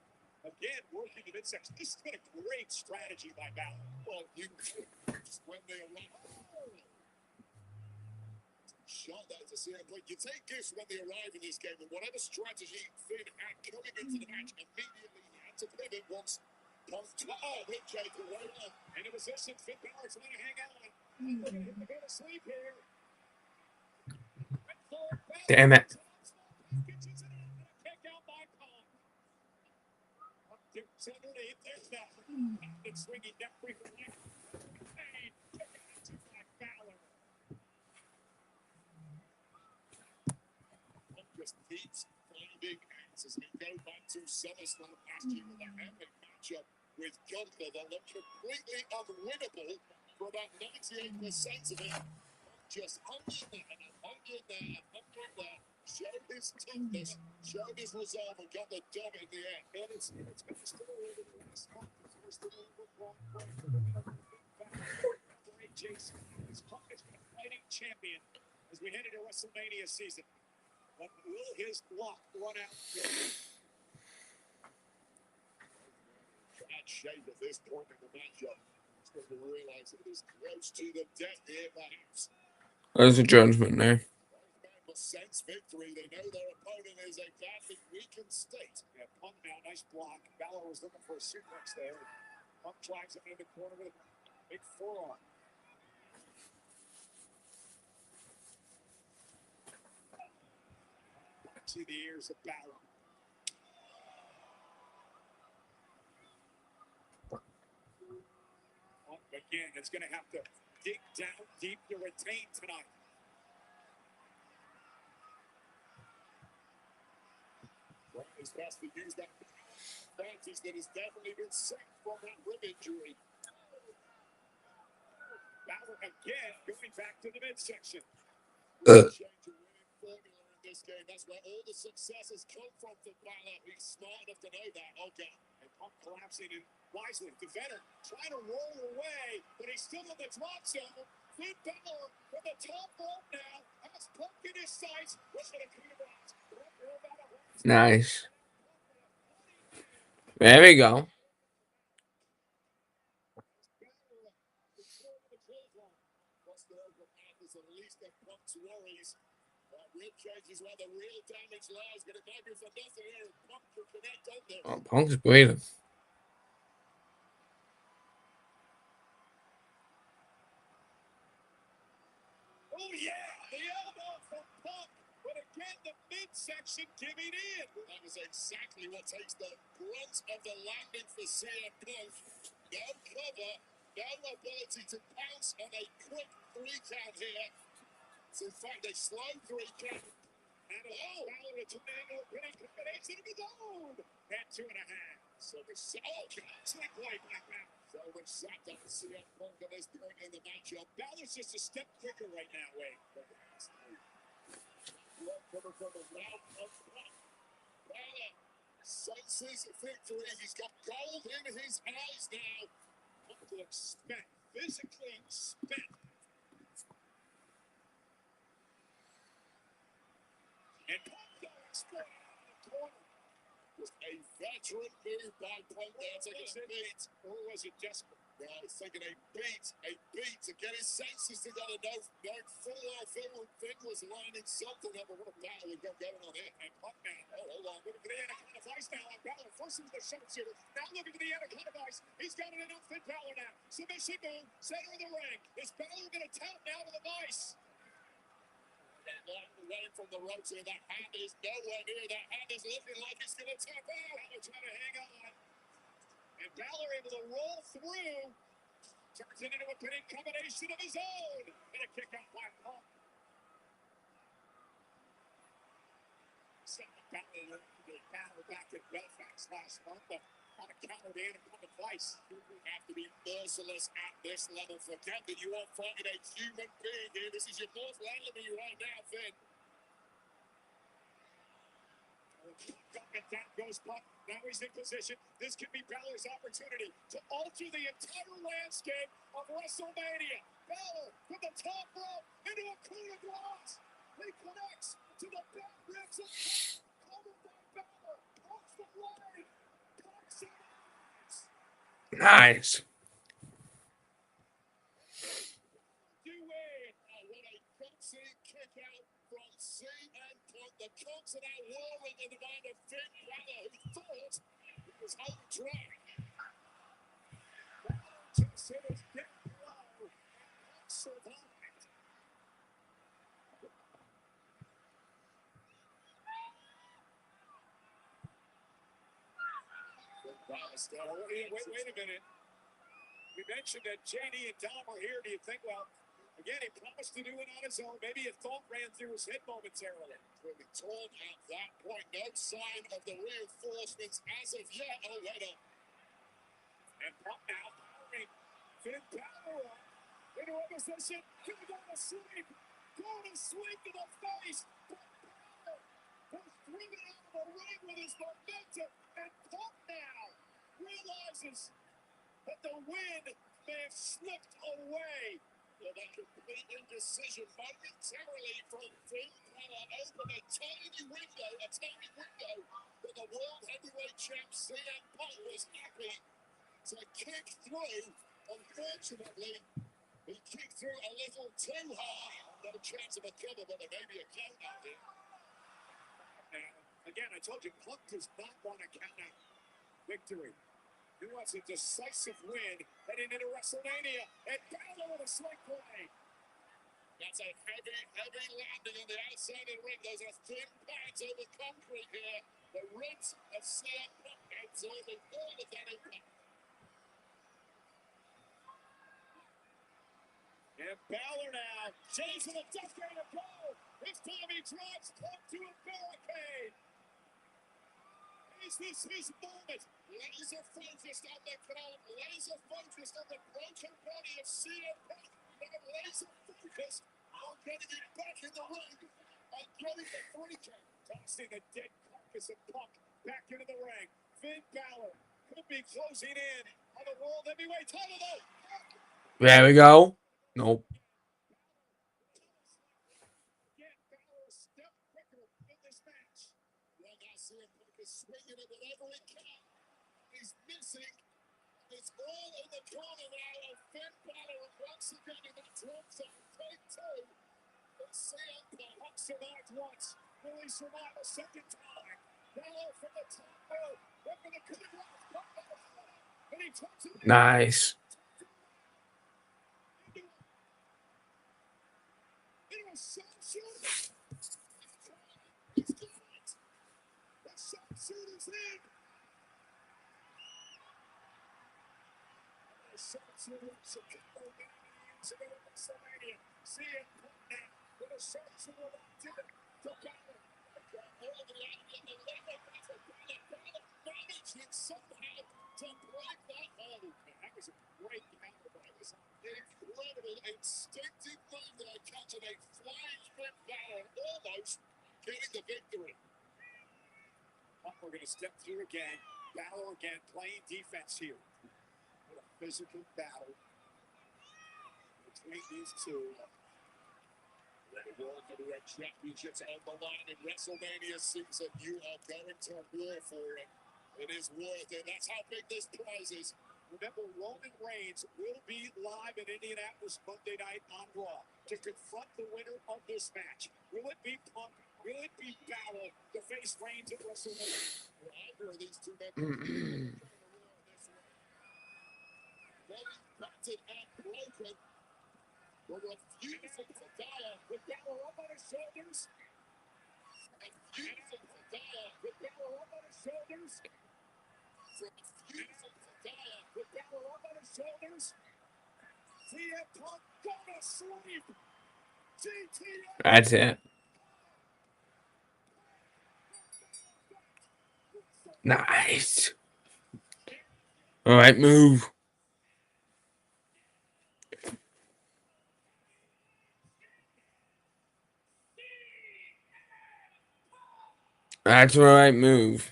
again working the midsection. This has been a great strategy by Balor. Well, you when they arrive. Shot that to CM Punk. You take gifts when they arrive in this game, and whatever strategy Finn had coming into the match, immediately he had to pivot once Punk. Oh, hit Jake right on. And in position, Finn Balor trying to hang on. Go to sleep here. Damn it. Kick out by Punk. Dips underneath. There's that. And swinging neck breaker. Kick out to Balor. Punk just keeps finding answers. We go back to SummerSlam last year with a epic matchup with Gunther that looked completely unwinnable for about 98% of it. Just hung in there, hung in there, showed his toughness, showed his resolve, and got the dub in the end. And it's been still over the last month. It's been over Braun Jason. Punk has been a fighting champion as we head into WrestleMania season. But will his luck run out? Bad shape at this point in the matchup. Supposed to realize it is close to the death here, perhaps. There's a judgment there. Both men will sense victory. They know their opponent is a badly weakened state. Yeah, Punk now, nice block. Balor was looking for a suplex there. Punk drives him into the corner with a big forearm. To the ears of Balor. Again, it's going to have to dig down deep to retain tonight. Well, he's best to use that advantage that has definitely been set from that rib injury. Balor again going back to the midsection. Change of winning formula in this game. That's where all the successes come from for Balor. He's smart enough to know that. Okay. And Punk collapsing in wisely. Defender trying to roll away, but he's still in the drop zone. Finn Balor from the top rope now has Punk in his sights. Wishing a clear out. Nice. There we go. What's the open path is at least of Punk's worries. Rib cage is where the real damage lies, but it might be for nothing here. Punk will connect on this. Oh, Punk's bleeding. Oh, yeah, the elbow from Punk. But again, the midsection giving in. That was exactly what takes the brunt of the landing for CM Punk. No cover, no ability to pounce on a quick 3 count here. So in fact, a slow 3 count. And Balor a tornado pinning combination of his own. At 2.5. So the Slick play back now. so much shot down CM Punk at this point in the matchup. Balor's just a step quicker right now, Wade. Coming from the mouth of Punk. Balor senses victory. He's got gold in his eyes now. Punk looks spent, physically spent. And Punk going straight out of the corner. A veteran move by Punk there to get a beat. Or was it desperate? Well, I was thinking a beat to get his senses together. No full-on thing was lining something up. But what a battle we've got going on here. And Punk now. Oh, hold on. Look at the Anaconda Vice now on Balor. First it was the sharpshooter. Now look at the Anaconda Vice. He's got it enough for Balor now. Submission move. Center of the ring. Is Balor going to tap now to the Vice? Away from the ropes here. That hand is nowhere near. That hand is looking like it's going to tap out. Balor trying to hang on. And Balor able to roll through. Turns it into a pinning combination of his own. And a kick out by Punk. Balor back in Belfast last month, but on a counter to Anaconda Vice. You have to be merciless at this level. Forget that you are fighting a human being here. This is your mortal enemy right now, Finn. Up and down goes Punk. Now he's in position. This could be Balor's opportunity to alter the entire landscape of WrestleMania. Balor from the top rope into a coup de grace. He connects to the back ribs of Punk. Covered by Balor. Punk's the blade. Punk survives. Nice. What a gutsy kick out from CM Punk. The Cubs are now whirling in the mind of Finn Balor, who thought he was home dry. Balor just hit his big blow. Punk survived. Wait a minute. We mentioned that JD and Dom are here. Do you think, well, again, he promised to do it on his own. Maybe a thought ran through his head momentarily. Really torn at that point. No sign of the reinforcements as of yet. Oh, wait up. And Punk now powering Finn Balor up into a position. Gonna go to sleep. Go to sleep to the face. But Balor was driven out of the ring with his momentum. And Punk now realizes that the wind may have slipped away. Well, that complete indecision momentarily from Finn Balor opened a tiny window that the World Heavyweight Champ CM Punk was happy to kick through. Unfortunately, he kicked through a little too hard. No chance of a cover, but there may be a count out here. Again, I told you, Punk does not want a count-out victory. He wants a decisive win heading into WrestleMania. And Balor with a slight play. That's a heavy landing on the outside of the ring. Those are thin pads over concrete here. The ribs of CM Punk absorbing all of that impact. And Balor now, chasing a decade to go. This time he drives Punk to a barricade. Is this his moment? Laser focused on the crowd, laser focused on the broken body of CM Punk, and laser focused on getting him back in the ring. getting the 3 count. Tossing the dead carcass of Punk back into the ring. Finn Balor could be closing in on the World Heavyweight title, though. There we go. Nope. Get Balor a step quicker in this match. Well, now CM Punk is swinging it whenever he can. He's missing. It's all in the corner now of Finn Balor once again in that drop zone. Take 2. And CM Punk survived once. Will he survive a second time? Balor from the top rope. Look for the cover. And he turns it. Nice. Into a sharpshooter. He's got it. The sharpshooter's in. The sharpshooter in Chicago many years ago at WrestleMania. CM Punk now with a sharpshooter locked in to Balor. All the enemy in the level. That's a Balor managing somehow to break that hold. That was a great counter by this incredible instinctive move that catching a flying Finn Balor, almost getting the victory. We're going to step through again. Balor again playing defense here. What a physical battle between these two. The World Heavyweight Championships on the line in WrestleMania season. You are going to war for it. It is worth it. That's how big this prize is. Remember, Roman Reigns will be live in Indianapolis Monday night on Raw to confront the winner of this match. Will it be Punk? Will it be Balor to face Reigns at WrestleMania? Well, either of these two men very battered and broken. But refusing to die with Balor up on his shoulders. Refusing to die with Balor up on his shoulders. Refusing to die with Balor up on his shoulders. CM Punk gonna sleep. GTS. That's it. Nice. All right, move. That's the right move.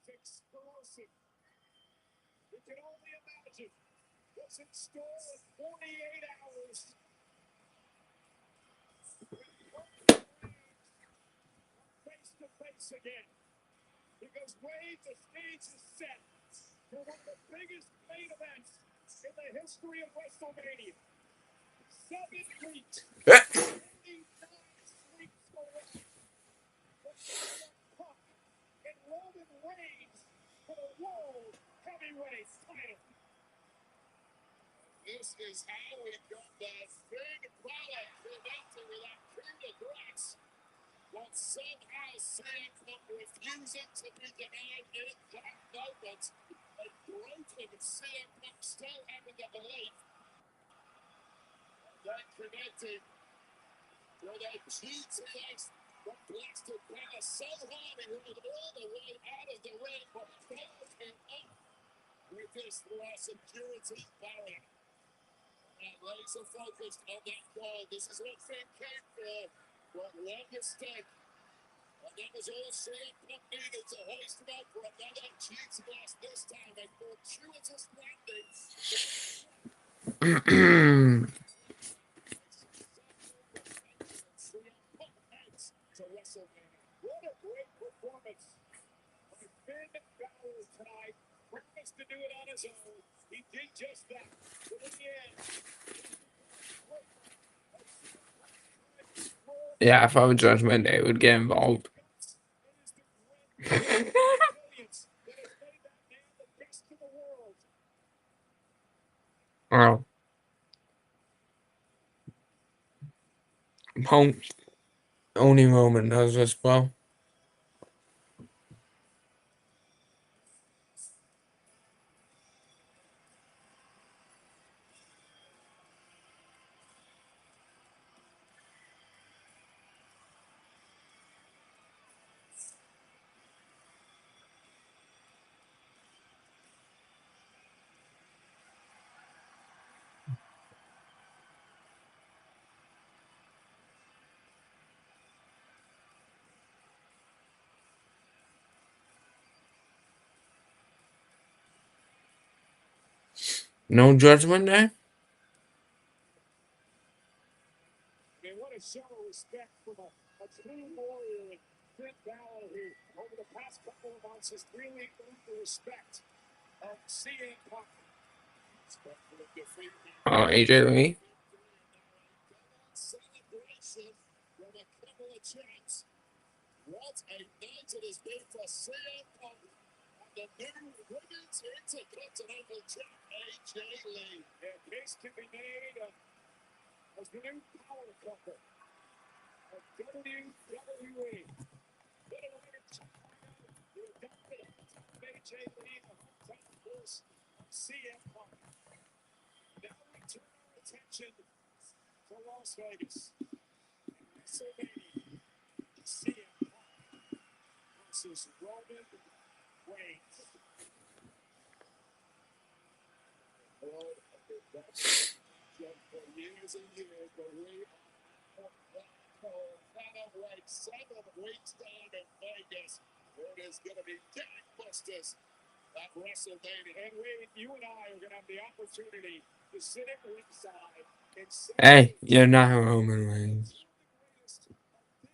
Explosive. You can only imagine what's in store in 48 hours. Face to face again. Because Wade, the stage is set for one of the biggest main events in the history of WrestleMania. 7 weeks. 29 sleeps away. The CM Punk and Roman Reigns for the World Heavyweight title. This is how we got that Finn Balor prevented with that coup de grace. But somehow CM Punk refusing to be denied in that moment. A broken CM Punk still having the belief. That connected with a GTS that blasted Balor so hard he went all the way out of the ring, but Balor came up with this loss of purity Balor. And laser focused on that goal. This is what Finn came for. But one mistake. And that was all CM Punk needed to hoist him up for another GTS, this time a fortuitous landing. CM Punk heads to WrestleMania. What a great performance by Finn Balor tonight. Promised to do it on his own. He did just that. But in the end, Yeah, if I were Judgment Day, would get involved. it is the brilliance that has made that man the best in the world. Well, Punk only Roman does this well. No judgment there. I mean, what a show of respect from a true warrior and Finn Balor, who over the past couple of months has really earned the respect of CM Punk. Oh, AJ Lee. Celebration from a couple of champs. What a night it has been for CM Punk and the new women's intercontinental champ, AJ Lee. A case can be made as the new power couple of WWE. What a way to check out the dominant AJ Lee, the hometown force of CM Punk. Now we turn our attention to Las Vegas. WrestleMania. CM Punk versus Roman Reigns. World of the WWE for years and years, but we are wait 7 weeks down in Vegas. It is going to be gangbusters at WrestleMania. And you and I are going to have the opportunity to sit at ringside and say, Hey, you're not Roman Reigns.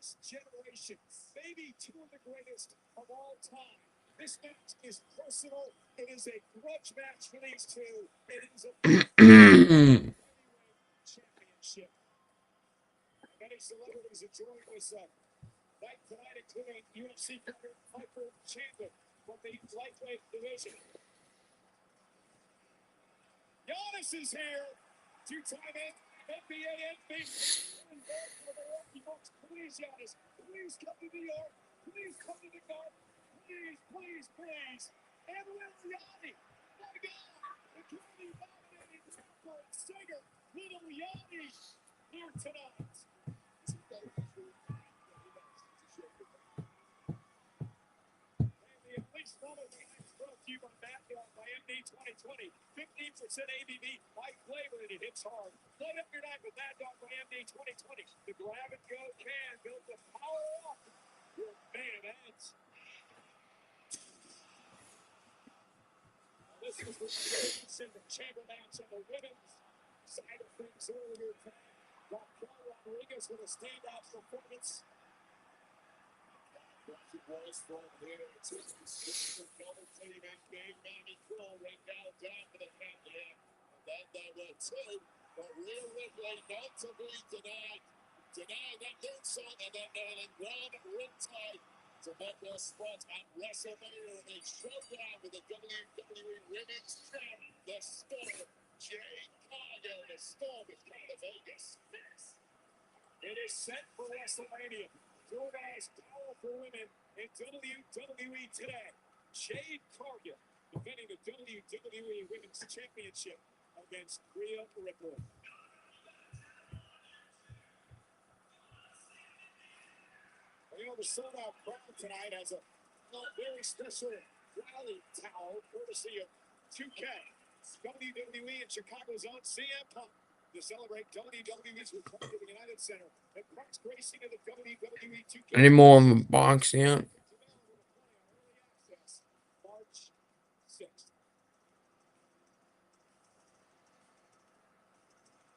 this generation, maybe 2 of the greatest of all time. This match is personal. It is a grudge match for these two. It is a championship. Many celebrities are joining this night tonight, including UFC fighter Michael Chandler from the lightweight division. Giannis is here. 2-time NBA MVP. Please, Giannis, please come to New York. Please come to the Garden. Please, please, please. And Lil Yachty. My God. The Grammy nominated rapper and singer, Lil Yachty, here tonight. And the Unleashed Mother is brought to you by Backdrop by MD 2020. 15% ABV, light flavor, and it hits hard. Light up your night with Backdrop by MD 2020. The grab and go can built to power up your main events. This is the chamber match on the women's side of things earlier tonight. Raquel Rodriguez with a standout performance. It was from here to the double team and Big Manny Crow right now down to the count here. And then they were 2, but Rhea Ripley not to be denied. Denied that moonsault and then nailing one riptide to make their spot at WrestleMania in a showdown with the WWE Women's Champ, the Storm, Jade Cargill. The Storm is coming to Vegas. It is set for WrestleMania. 2 of the most powerful women in WWE today. Jade Cargill defending the WWE Women's Championship against Rhea Ripley. You know, the sold-out crowd tonight has a very special rally towel courtesy of 2K. WWE in Chicago's own CM Punk to celebrate WWE's return to the United Center and Punk's racing to the WWE 2K. Any more on the box yet? March 6th.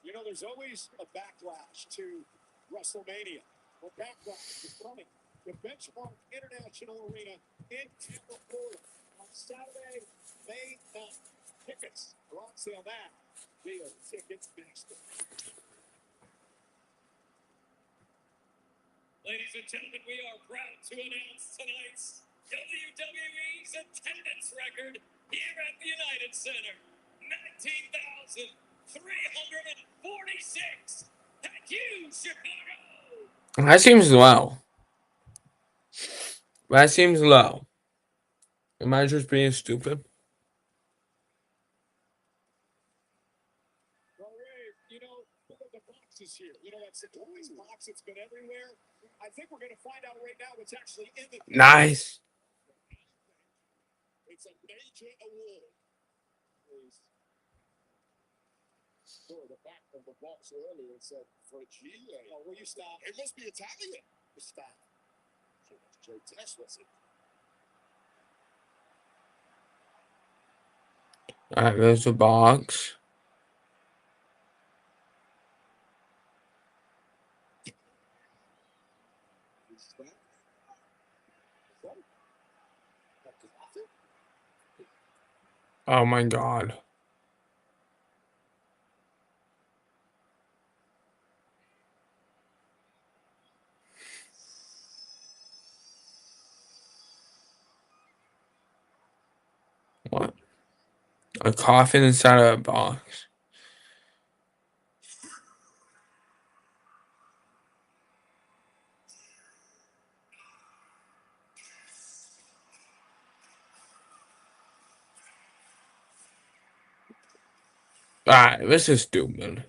You know, there's always a backlash to WrestleMania. Well, backlash is coming. The Benchmark International Arena in Tampa, Florida on Saturday, May 9th. Tickets are on sale now via Ticketmaster. Ladies and gentlemen, we are proud to announce tonight's WWE's attendance record here at the United Center. 19,346. Thank you, Chicago. That seems low. That seems low. Am I just being stupid? Well, Ray, you know, look at the boxes here. You know, that surprise box that's been everywhere. I think we're going to find out right now what's actually in the. Nice. It's a major award. Please. Oh, the back of the box earlier it said Fragile. Oh, will you stop? It must be Italian. You stop. So that's Joe Tess, was it? Alright, there's the box. Oh my god. What? A coffin inside of a box. Alright, this is stupid.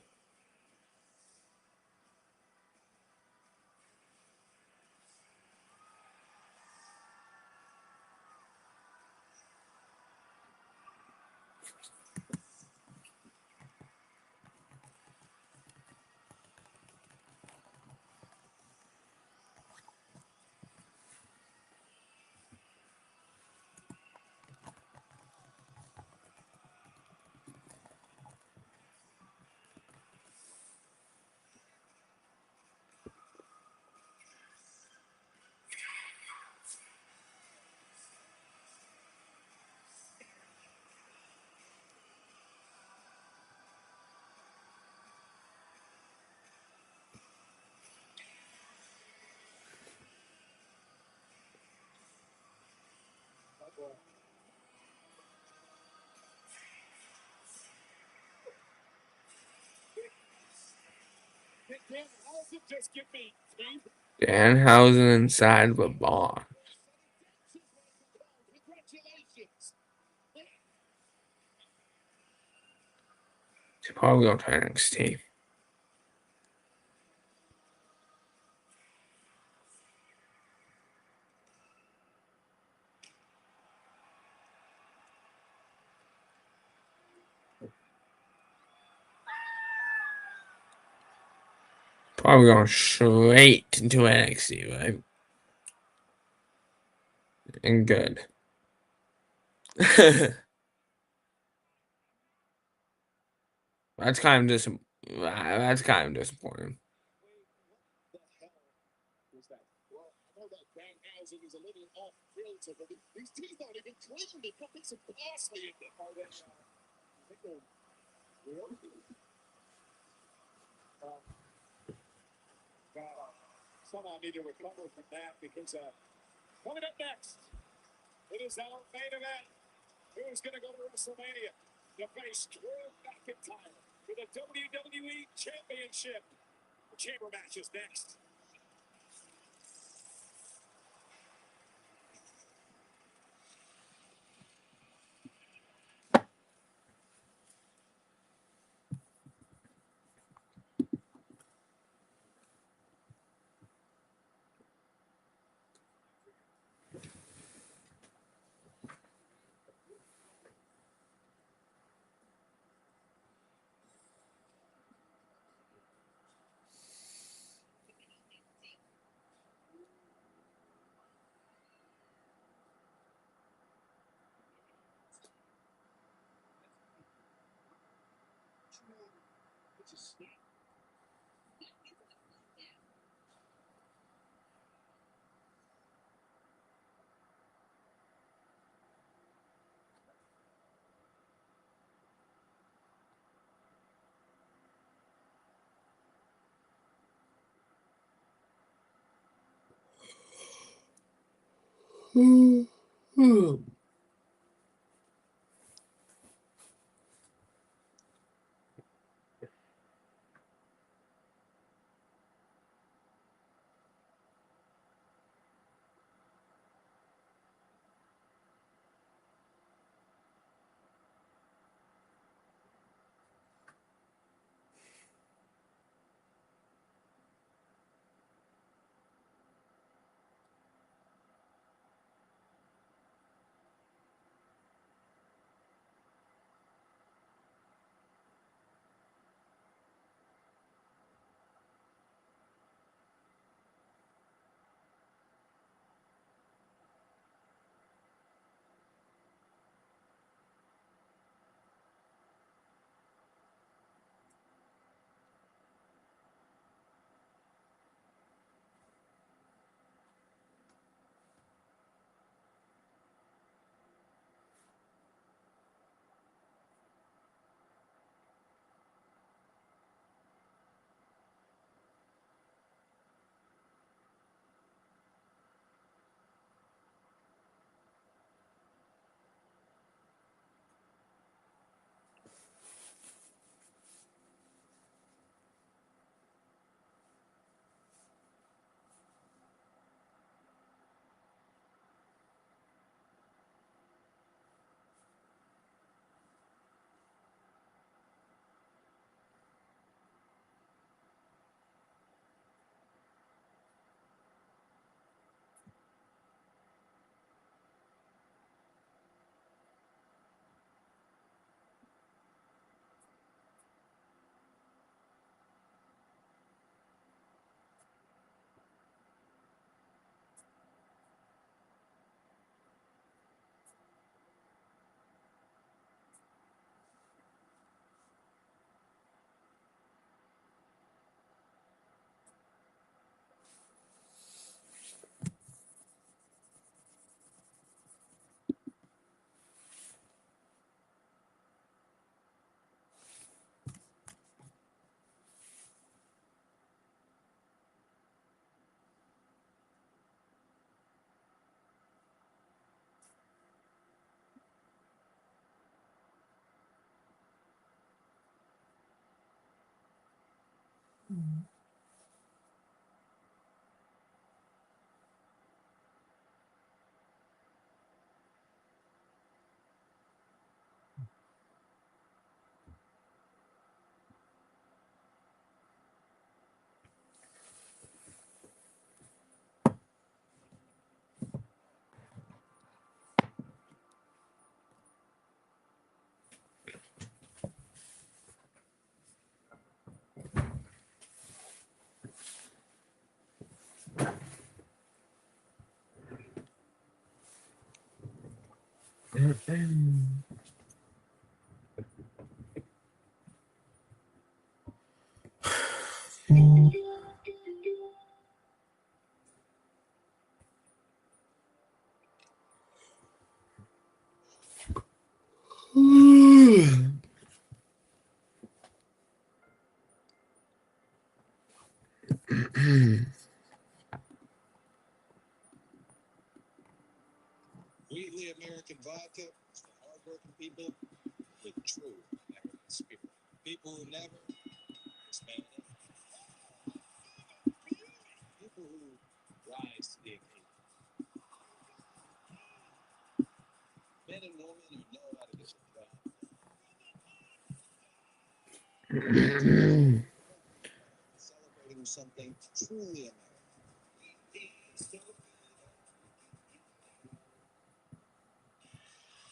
Dan, how's it just get me, Steve? Danhausen inside of a box. Congratulations. She's probably going to NXT. Probably going straight into NXT, right? And good. That's kind of that's kind of disappointing. What the hell was that? Well, I know that Danhausen is a little off kilter, but these teeth aren't even clean. They put some parsley in them. Are they? I think they're real. Somehow need to recover from that because coming up next, it is our main event. Who's going to go to WrestleMania to face Drew McIntyre for the WWE Championship? The chamber match is next. Wheatley American Vodka is for hardworking people with true American spirit. People who never disband it. People who rise to the occasion. Men and women who know how to get the job. Celebrating something truly American.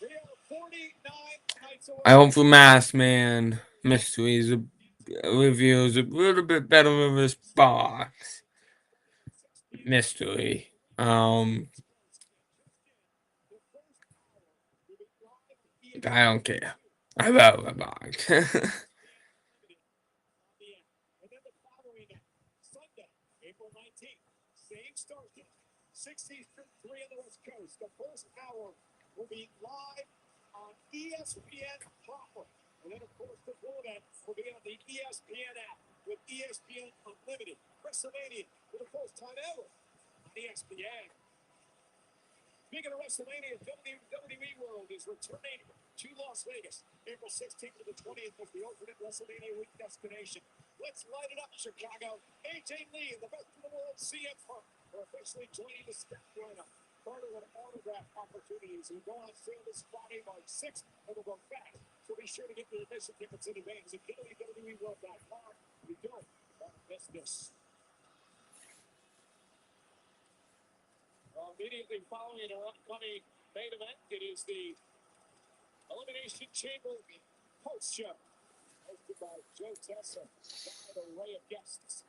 We are 49 nights away. I hope for Mass Man Mysteries reviews a little bit better of this box mystery. I don't care. I love the box. And then the following night, Sunday, April 19th, same start time, 6 Eastern, 3 on the West Coast. The first hour will be live on ESPN proper. And then, of course, the format will be on the ESPN app with ESPN Unlimited. WrestleMania for the first time ever on ESPN. Speaking of WrestleMania, WWE World is returning to Las Vegas. April 16th to the 20th is the ultimate WrestleMania week destination. Let's light it up, Chicago. AJ Lee and the best in the world, CM Punk, are officially joining the staff lineup. Part of an autograph opportunities will go on sale this Friday, March 6th, and will go fast. So be sure to get your admission tickets in advance at WWEWorld.com. You don't want to miss this. Immediately following our upcoming main event, it is the Elimination Chamber post show, hosted by Joe Tessa, with an array of guests.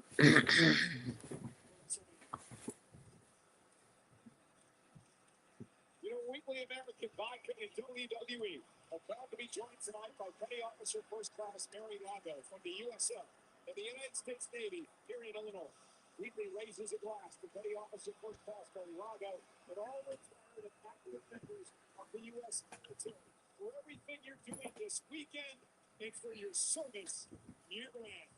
You know, Weekly American Vodka and WWE are proud to be joined tonight by Petty Officer First Class Mary Lago from the USO and the United States Navy here in Illinois. Weekly raises a glass to Petty Officer First Class Mary Lago and all retired and active members of the U.S. military for everything you're doing this weekend and for your service year-round.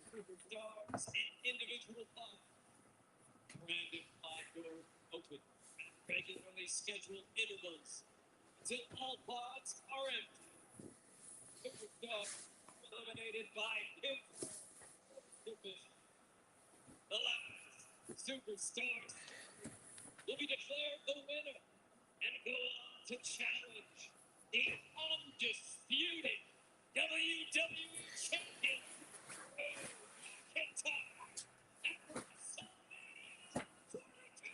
Superstars and individual pod. Random pod door open at regularly scheduled intervals until all pods are empty. Superstars eliminated by pinfall division. The last superstars will be declared the winner and go on to challenge the undisputed WWE Champion, Drew McIntyre, at WrestleMania 22.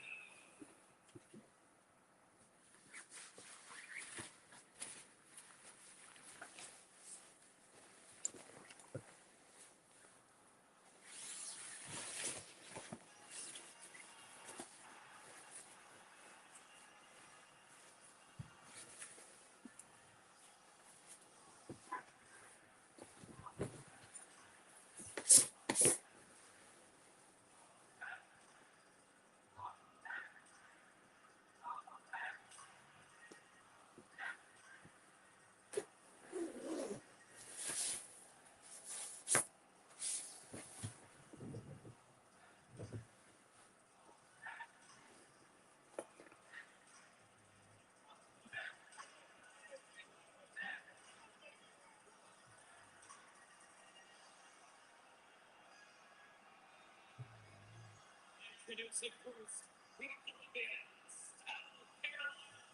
introducing first from Columbia, South Carolina,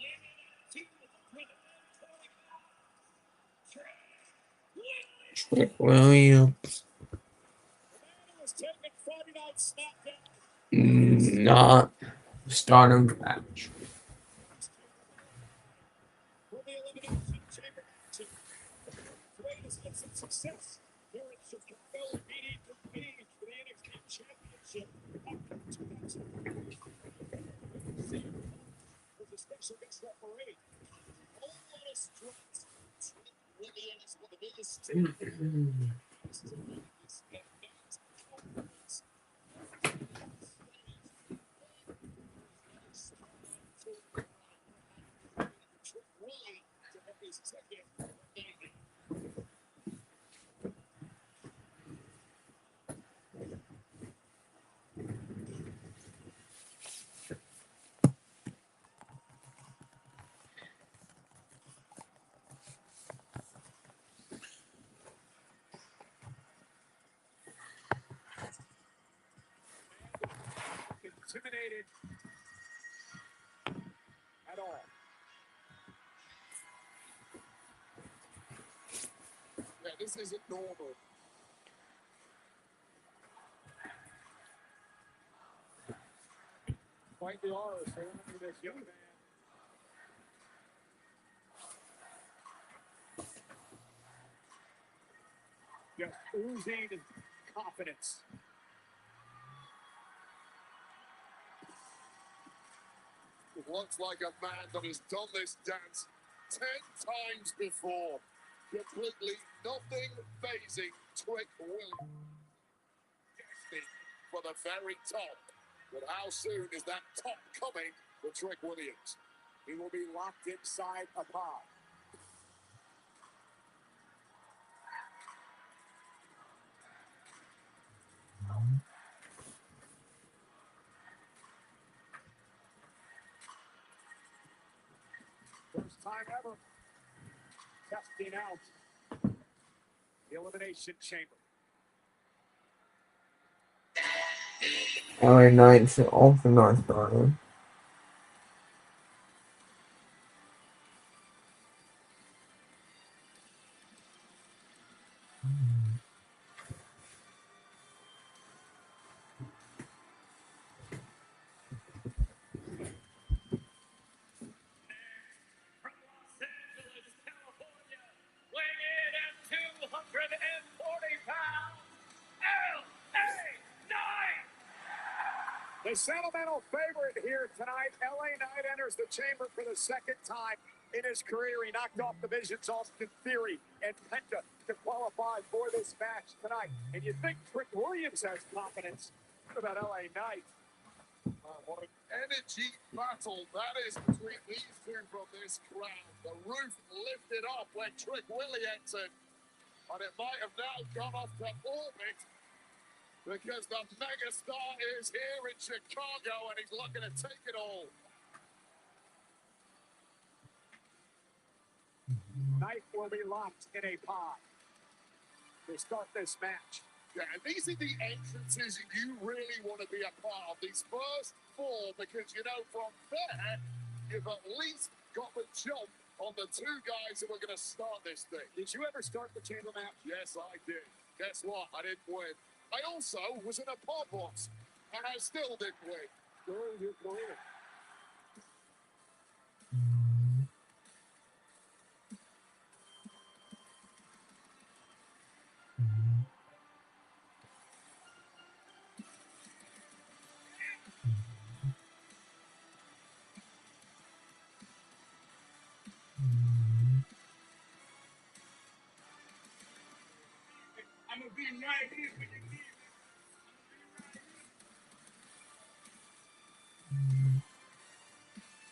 weighing in at 240 pounds, Trick Williams. Trick Williams. The man who was taking Friday Night SmackDown Not stardom match. for the Elimination Chamber matches. Trey has had some success here in Chicago, beating the Page for the NXT Championship back in 2003. Was a special guest referee. All on a stretch. Trey Williams, one of the biggest intimidated at all. Yeah, this isn't normal. Quite the aura surrounding this young man. Just oozing confidence. It looks like a man that has done this dance 10 times before. Completely nothing phasing Trick Williams. Destined for the very top. But how soon is that top coming for Trick Williams? He will be locked inside a pod. First time ever testing out the Elimination Chamber. LA Knights also not stardom. From Los Angeles, California, weighing in at 240 pounds, LA Knight. The sentimental favorite here tonight, LA Knight enters the chamber for the second time in his career. He knocked off the Vision's Austin Theory and Penta to qualify for this match tonight. And you think Trick Williams has confidence. What about LA Knight? What an energy battle that is between these two from this crowd. The roof lifted up when Trick Willie entered, and it might have now gone off to orbit because the megastar is here in Chicago and he's looking to take it all. Knight will be locked in a pod to start this match. Yeah, and these are the entrances you really want to be a part of. These first four, because, you know, from there, you've at least got the jump on the two guys who are going to start this thing. Did you ever start the chamber match? Yes, I did. Guess what? I didn't win. I also was in a pod once, and I still didn't win. During your career. I'm gonna be right here when you need me.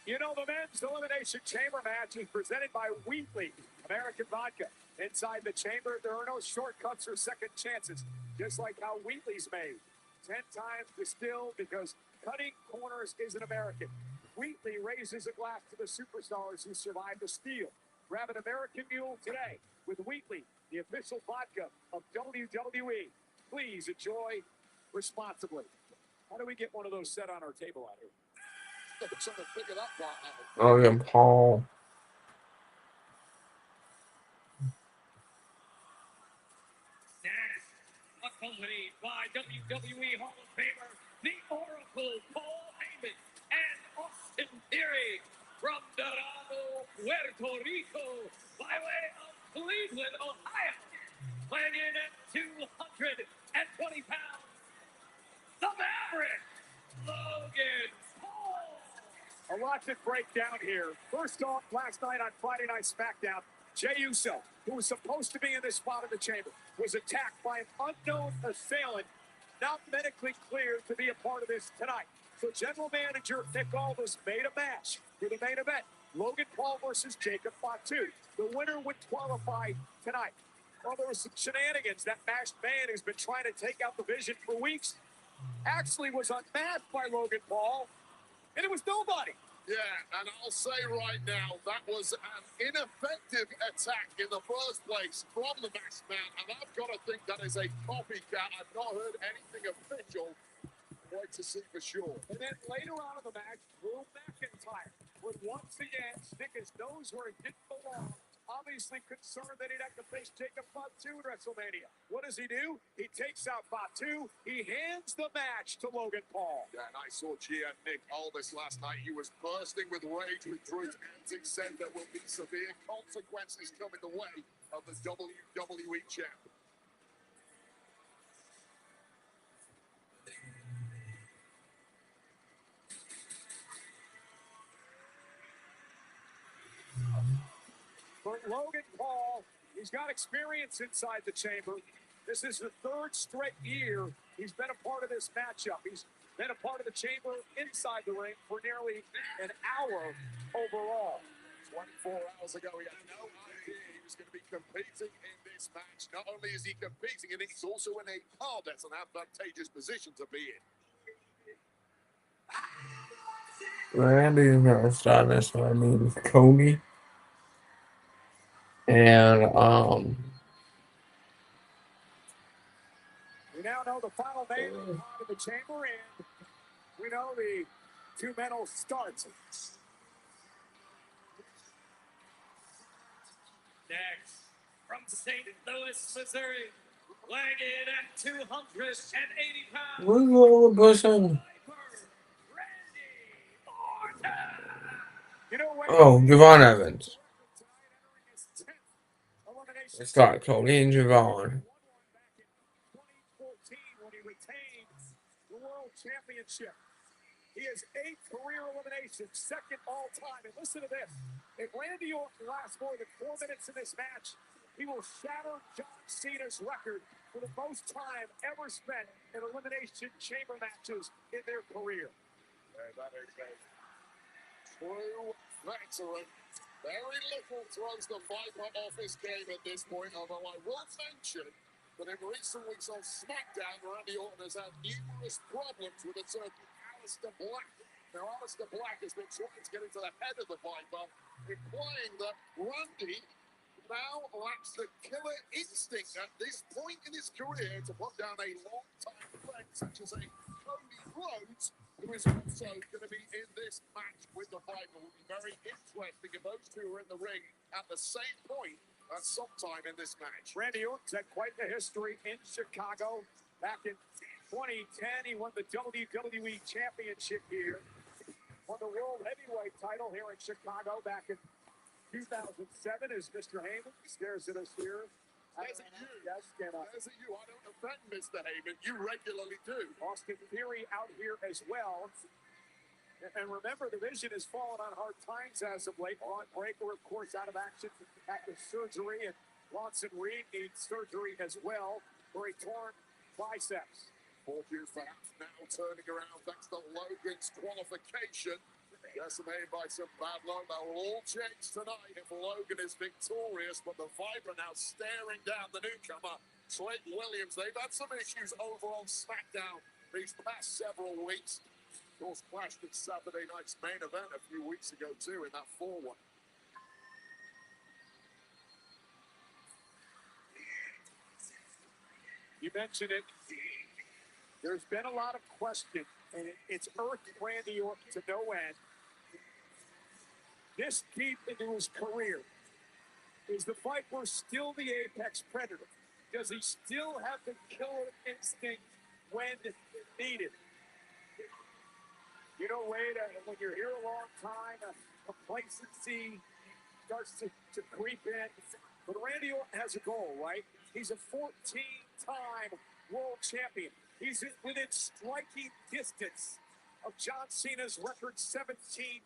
You know, the men's Elimination Chamber match is presented by Wheatley American Vodka. Inside the chamber, there are no shortcuts or second chances, just like how Wheatley's made. 10 times distilled because cutting corners isn't American. Wheatley raises a glass to the superstars who survived the steal. Grab an American Mule today with Wheatley, the official vodka of WWE. Please enjoy responsibly. How do we get one of those set on our table out here? Trying to figure that part out. Logan Paul. Nash, accompanied by WWE Hall of Famer, the Oracle Paul Heyman, and Austin Theory from Dorado, Puerto Rico, by way of Cleveland, Ohio, weighing in at 220 pounds, the Maverick, Logan Paul. A lot to break down here. First off, last night on Friday Night SmackDown, Jey Uso, who was supposed to be in this spot in the chamber, was attacked by an unknown assailant, not medically cleared to be a part of this tonight. So General Manager Nick Aldis made a match for the main event. Logan Paul versus Jacob Fatu. The winner would qualify tonight. Well, there was some shenanigans. That masked man who's been trying to take out the Vision for weeks actually was unmasked by Logan Paul, and it was nobody. Yeah, and I'll say right now, that was an ineffective attack in the first place from the masked man, and I've got to think that is a copycat. I've not heard anything official. Wait to see for sure. And then later on in the match, Drew McIntyre would once again stick his nose where it didn't belong. Obviously concerned that he'd have to face Jacob Fatu in WrestleMania. What does he do? He takes out Fatu. He hands the match to Logan Paul. Yeah, and I saw Gia Nick Aldis last night. He was bursting with rage with Drew's antics, said there will be severe consequences coming the way of the WWE champ. But Logan Paul, he's got experience inside the chamber. This is the third straight year he's been a part of this matchup. He's been a part of the chamber inside the ring for nearly an hour overall. 24 hours ago, he had no idea he was going to be competing in this match. Not only is he competing in it, he's also in a far better and advantageous position to be in. Randy's gonna start this one. I mean, Cody. And We now know the final name of the chamber, and we know the two-men will start. Next, from St. Louis, Missouri, weighing in at 280 pounds, what's wrong with person? Randy Orton. You know what? Oh, Javon Evans. Entering his 10th elimination Let's start Cody and Javon. back in 2014 when he retained the World Championship. He has 8 career eliminations, second all time. And listen to this. If Randy Orton lasts more than 4 minutes in this match, he will shatter John Cena's record for the most time ever spent in Elimination Chamber matches in their career. Yeah, that is a true veteran. Very little throws the Viper off his game at this point, although I will mention that in recent weeks on SmackDown, Randy Orton has had numerous problems with a certain Aleister Black. Now, Aleister Black has been trying to get into the head of the Viper, implying that Randy now lacks the killer instinct at this point in his career to put down a long-time friend such as a Cody Rhodes, who is also going to be in this match with the Viper. It will be very interesting if those two are in the ring at the same point at some time in this match. Randy Orton's had quite the history in Chicago. Back in 2010, he won the WWE Championship here. Won the World Heavyweight title here in Chicago back in 2007 as Mr. Heyman stares at us here. There's a you. Yes, There's a you. I don't offend Mr. Heyman. You regularly do. Austin Theory out here as well. And remember, the Vision has fallen on hard times as of late. Ron Breaker, of course, out of action after surgery. And Bronson Reed needs surgery as well for a torn biceps. Fortune perhaps now turning around thanks to Logan's qualification. Decimated by some bad luck. That will all change tonight if Logan is victorious. But the Viper now staring down the newcomer, Trent Williams. They've had some issues over on SmackDown these past several weeks. Of course, clashed at Saturday night's main event a few weeks ago too in that 4-1. You mentioned it. There's been a lot of questions and it's irked Randy Orton to no end. This deep into his career, is the Viper still the apex predator? Does he still have the killer instinct when needed? You know, Wade, when you're here a long time, complacency starts to creep in. But Randy Orton has a goal, right? He's a 14-time world champion. He's within striking distance of John Cena's record 17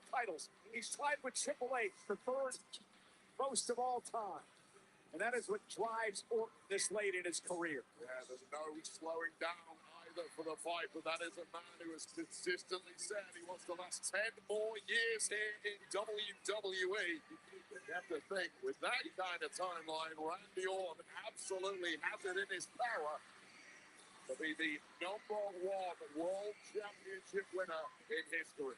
titles. He's tied with Triple H for third most of all time. And that is what drives Orton this late in his career. Yeah, there's no slowing down either for the Viper. That is a man who has consistently said he wants to last 10 more years here in WWE. You have to think, with that kind of timeline, Randy Orton absolutely has it in his power to be the #1 World Championship winner in history.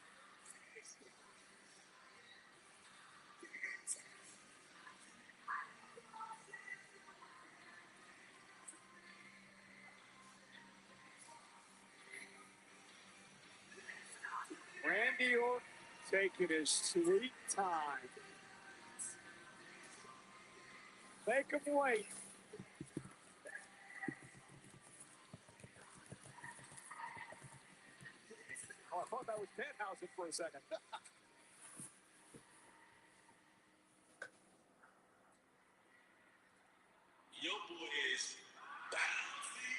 Randy Orton taking his sweet time. Make him wait. Oh, I thought that was Penthouse for a second. Your boy is bouncy.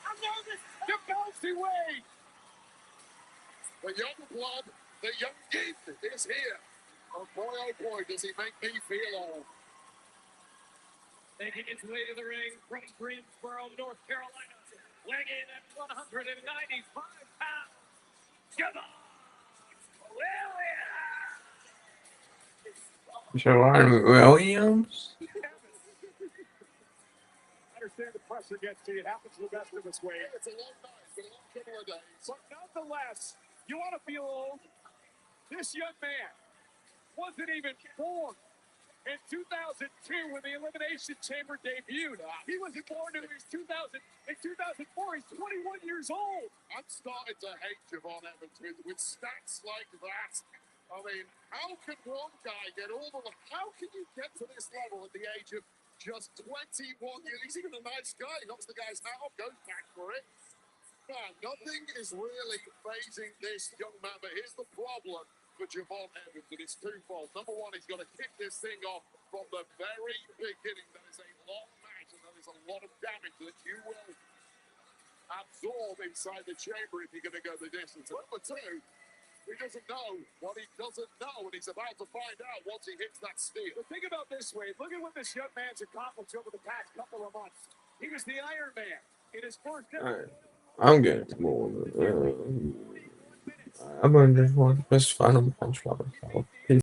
I'm nervous. The bouncy Wade. The young blood, the young gift is here. Oh boy, does he make me feel old. Making his way to the ring from Greensboro, North Carolina, weighing in at 195 pounds. Javon Williams. Javon Williams? I understand the pressure gets to you. It happens to the best of us, Wade. It's a long night. It's been a long couple of days. But nonetheless, you want to feel old? This young man wasn't even born in 2002 when the Elimination Chamber debuted. He wasn't born until he was 2000. In 2004, he's 21 years old. I'm starting to hate Javon Evans with stats like that. I mean, how can one guy get all the... How can you get to this level at the age of just 21 years? He's even a nice guy. He knocks the guy's hat off, goes back for it. Man, nothing is really phasing this young man. But here's the problem for Javon Evans, and it's twofold. Number one, he's got to kick this thing off from the very beginning. That is a long match, and that is a lot of damage that you will absorb inside the chamber if you're going to go the distance. And number two, he doesn't know what he doesn't know, and he's about to find out once he hits that steel. But think about this, Wade. Look at what this young man's accomplished over the past couple of months. He was the Iron Man in his first... Alright. I'm getting more. I'm gonna just watch this final match.